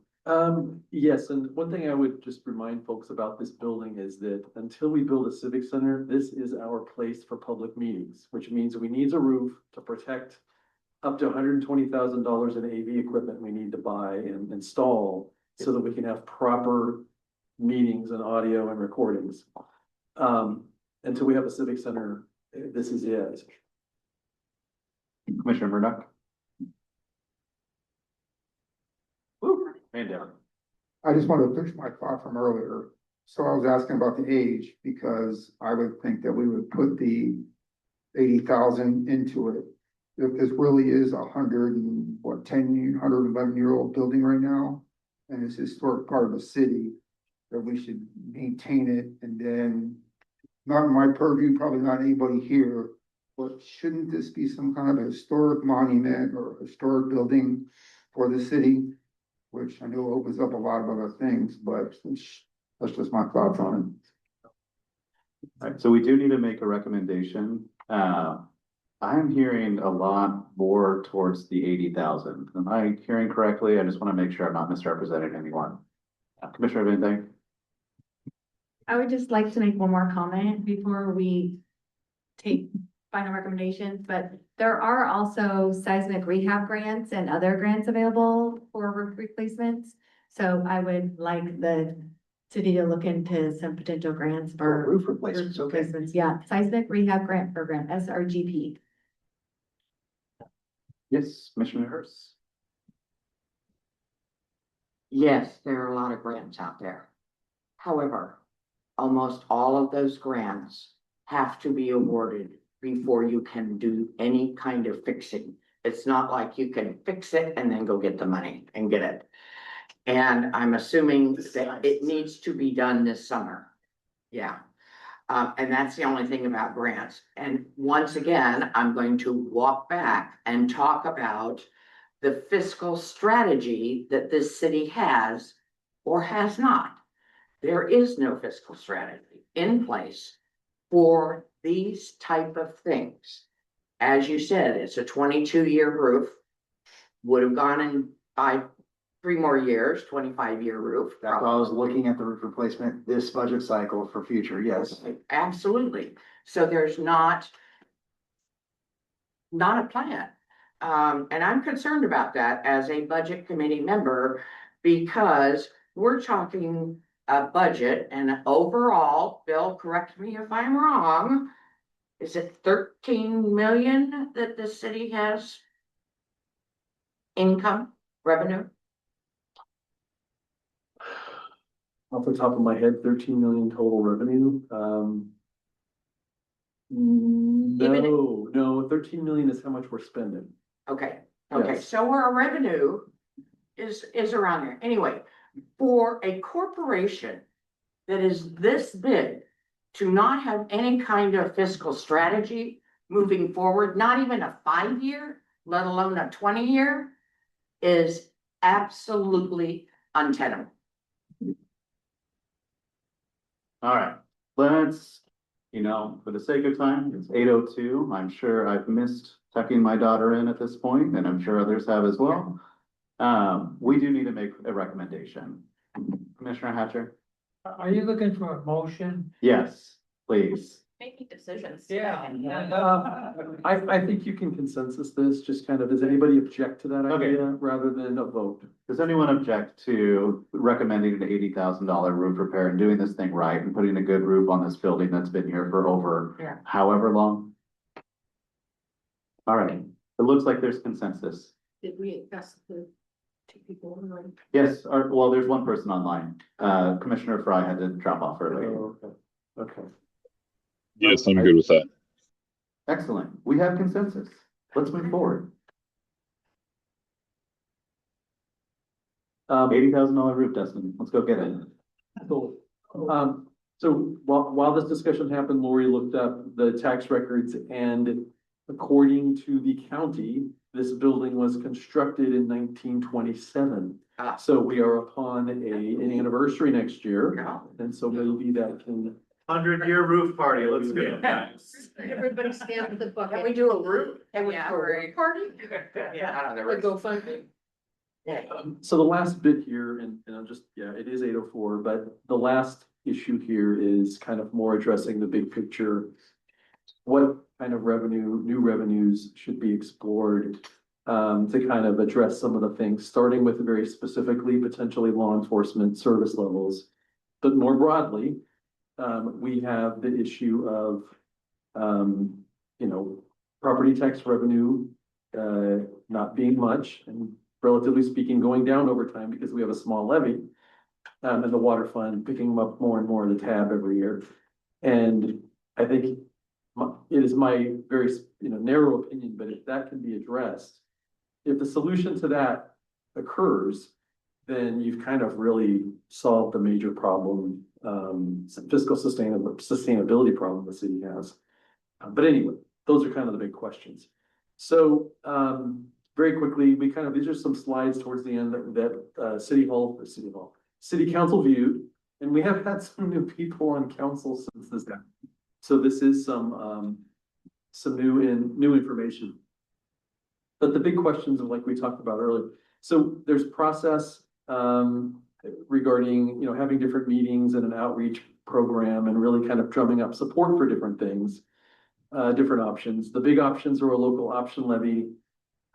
Yes, and one thing I would just remind folks about this building is that until we build a civic center, this is our place for public meetings, which means we need a roof to protect up to $120,000 in AV equipment we need to buy and install so that we can have proper meetings and audio and recordings. Until we have a civic center, this is it. Commissioner Murdoch? Man down. I just wanted to finish my thought from earlier. So I was asking about the age because I would think that we would put the 80,000 into it. If this really is 111-year-old building right now, and it's a historic part of the city, that we should maintain it and then, not in my purview, probably not anybody here, but shouldn't this be some kind of a historic monument or historic building for the city? Which I know opens up a lot of other things, but that's just my thoughts on it. All right, so we do need to make a recommendation. I'm hearing a lot more towards the 80,000. Am I hearing correctly? I just want to make sure I'm not misrepresenting anyone. Commissioner, anything? I would just like to make one more comment before we take final recommendations, but there are also seismic rehab grants and other grants available for roof replacements. So I would like the city to look into some potential grants for Roof replacements, roof okay. replacements. Yeah, seismic rehab grant program, SRGP. Yes, Commissioner Hurst. Yes, there are a lot of grants out there. However, almost all of those grants have to be awarded before you can do any kind of fixing. It's not like you can fix it and then go get the money and get it. And I'm assuming that it needs to be done this summer. Yeah. And that's the only thing about grants. And once again, I'm going to walk back and talk about the fiscal strategy that this city has or has not. There is no fiscal strategy in place for these type of things. As you said, it's a 22-year roof. Would have gone in by 3 more years, 25-year roof. That's why I was looking at the roof replacement this budget cycle for future, yes. Absolutely. So there's not a plan. And I'm concerned about that as a budget committee member, because we're talking a budget and overall, Bill, correct me if I'm wrong, is it 13 million that the city has income, revenue? Off the top of my head, 13 million total revenue. No, 13 million is how much we're spending. Okay, Yes. so our revenue is around there. Anyway, for a corporation that is this big to not have any kind of fiscal strategy moving forward, not even a 5-year, let alone a 20-year, is absolutely untenable. All right, let's, for the sake of time, it's 8:02. I'm sure I've missed tucking my daughter in at this point, and I'm sure others have as well. We do need to make a recommendation. Commissioner Hatcher? Are you looking for a motion? Yes, please. Making decisions. Yeah. I think you can consensus this, just kind of, does anybody object to that Okay. idea rather than a vote? Does anyone object to recommending an $80,000 roof repair and doing this thing right and putting a good roof on this building that's been here for over however long? All right, it looks like there's consensus. Did we ask the 2 people online? Yes, well, there's one person online. Commissioner Fry had to drop off earlier. Okay. Yes, I'm good with that. Excellent. We have consensus. Let's move forward. $80,000 roof, Dustin. Let's go get it. So while this discussion happened, Lori looked up the tax records, and according to the county, this building was constructed in 1927. So we are upon an anniversary next year, and so maybe that can. 100-year roof party. Let's go. Everybody stand with the bucket. Can we do a roof? Yeah. Party? Yeah. We'll go find it. So the last bit here, and I'm just, it is 8:04, but the last issue here is kind of more addressing the big picture. What kind of new revenues should be explored to kind of address some of the things, starting with very specifically potentially law enforcement service levels. But more broadly, we have the issue of, property tax revenue not being much, and relatively speaking, going down over time because we have a small levy, and the water fund picking up more and more of the tab every year. And I think it is my very, narrow opinion, but if that can be addressed, if the solution to that occurs, then you've kind of really solved the major problem, fiscal sustainability problem the city has. But anyway, those are kind of the big questions. So, very quickly, these are some slides towards the end that City Council viewed, and we have had some new people on council since this time. So this is some some new information. But the big questions of like we talked about earlier, so there's process regarding, having different meetings and an outreach program and really kind of drumming up support for different things, different options. The big options are a local option levy,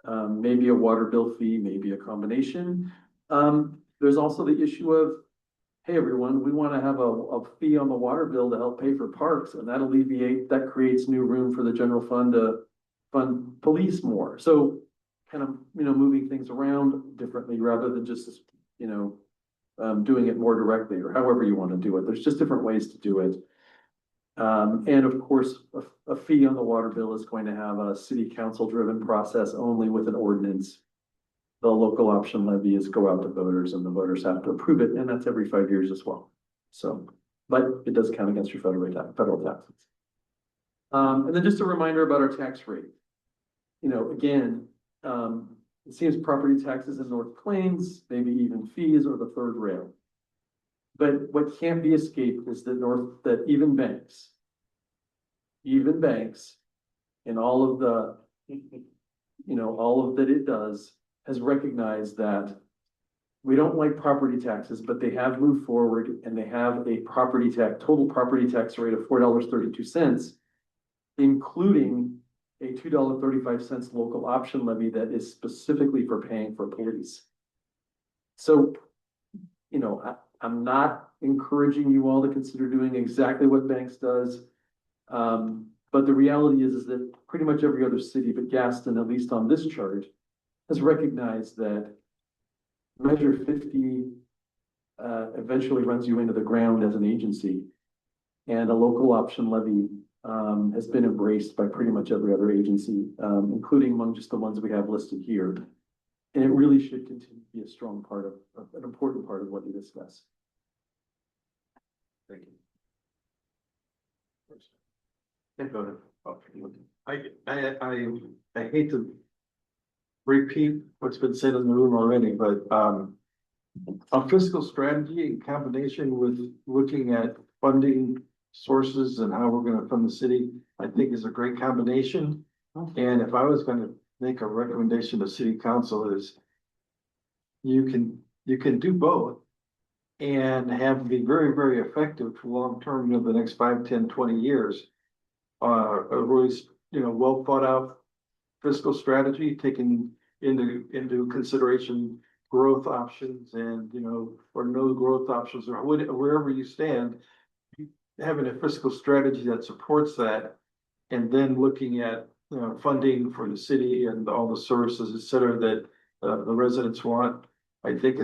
maybe a water bill fee, maybe a combination. There's also the issue of, hey, everyone, we want to have a fee on the water bill to help pay for parks, and that creates new room for the general fund to fund police more. So kind of, moving things around differently rather than just, doing it more directly or however you want to do it. There's just different ways to do it. And of course, a fee on the water bill is going to have a city council driven process only with an ordinance. The local option levy is go out to voters and the voters have to approve it, and that's every 5 years as well. So, but it does count against your federal taxes. And then just a reminder about our tax rate. Again, it seems property taxes in North Plains, maybe even fees or the third rail. But what can't be escaped is that even banks and all of that it does has recognized that we don't like property taxes, but they have moved forward and they have a total property tax rate of $4.32, including a $2.35 local option levy that is specifically for paying for police. So, I'm not encouraging you all to consider doing exactly what Banks does. But the reality is that pretty much every other city but Gaston, at least on this chart, has recognized that Measure 50 eventually runs you into the ground as an agency. And a local option levy has been embraced by pretty much every other agency, including among just the ones we have listed here. And it really should continue to be a strong part of an important part of what we discuss. Thank you. I hate to repeat what's been said in the room already, but a fiscal strategy in combination with looking at funding sources and how we're going to fund the city, I think is a great combination. And if I was going to make a recommendation to city council is you can do both and have be very, very effective for long term, the next 5, 10, 20 years. A really, well thought out fiscal strategy, taking into consideration growth options and, or no growth options or wherever you stand, having a fiscal strategy that supports that, and then looking at funding for the city and all the services, et cetera, that the residents want, I think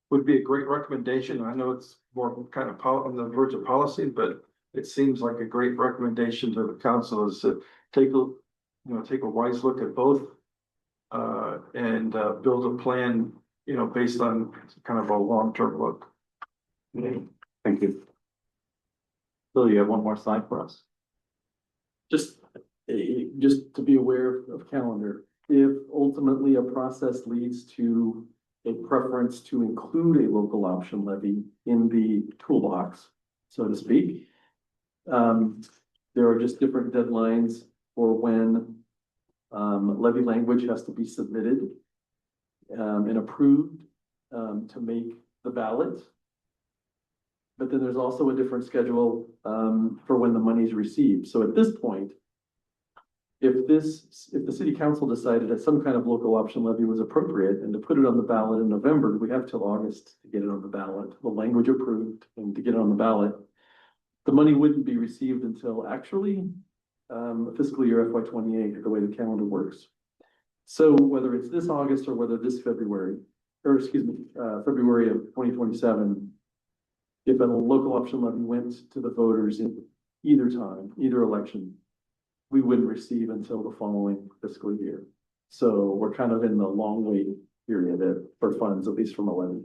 would be a great recommendation. I know it's more kind of on the verge of policy, but it seems like a great recommendation to the council is to take a wise look at both and build a plan, based on kind of a long-term look. Thank you. Bill, you have one more slide for us? Just to be aware of calendar, if ultimately a process leads to a preference to include a local option levy in the toolbox, so to speak, there are just different deadlines for when levy language has to be submitted and approved to make the ballot. But then there's also a different schedule for when the money is received. So at this point, if the city council decided that some kind of local option levy was appropriate and to put it on the ballot in November, we have till August to get it on the ballot, the language approved and to get it on the ballot. The money wouldn't be received until actually fiscal year FY28, the way the calendar works. So whether it's this August or whether this February, February of 2027, if a local option levy went to the voters in either time, either election, we wouldn't receive until the following fiscal year. So we're kind of in the long wait period for funds, at least from a levy.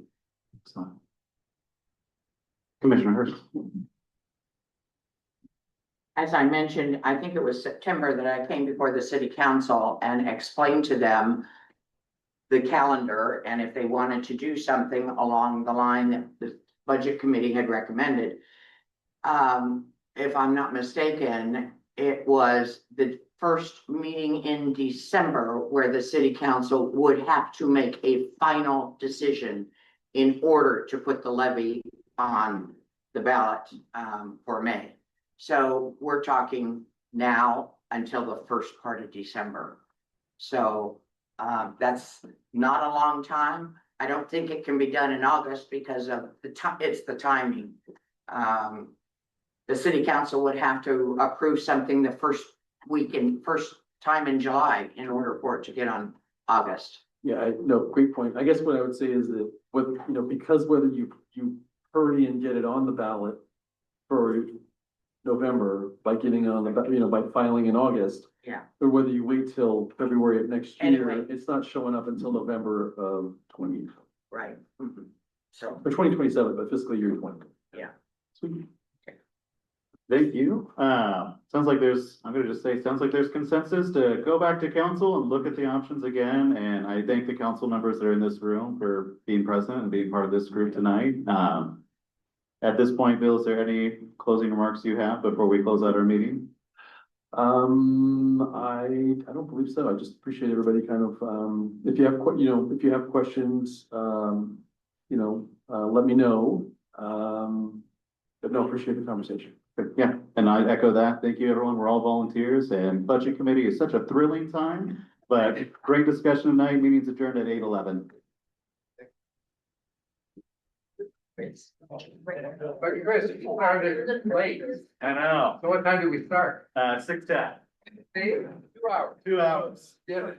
So. Commissioner Hurst. As I mentioned, I think it was September that I came before the city council and explained to them the calendar and if they wanted to do something along the line that the budget committee had recommended. If I'm not mistaken, it was the first meeting in December where the city council would have to make a final decision in order to put the levy on the ballot for May. So we're talking now until the first part of December. So that's not a long time. I don't think it can be done in August because of the time, it's the timing. The city council would have to approve something the first time in July in order for it to get on August. Yeah, no, great point. I guess what I would say is that whether, because whether you hurry and get it on the ballot for November by getting it on the, by filing in August. Yeah. Or whether you wait till February of next year, Anyway. it's not showing up until November of Right. So. or 2027, but fiscal year 20. Yeah. Sweet. Thank you. Sounds like I'm gonna just say, sounds like there's consensus to go back to council and look at the options again. And I thank the council members that are in this room for being present and being part of this group tonight. At this point, Bill, is there any closing remarks you have before we close out our meeting? I don't believe so. I just appreciate everybody kind of, if you have questions, let me know. But no, appreciate the conversation. Yeah, and I echo that. Thank you, everyone. We're all volunteers, and budget committee is such a thrilling time, but great discussion tonight. Meeting's adjourned at 8:11. But Chris, you started late. I know. So what time do we start? 6:10. 2 hours. 2 hours. Yeah.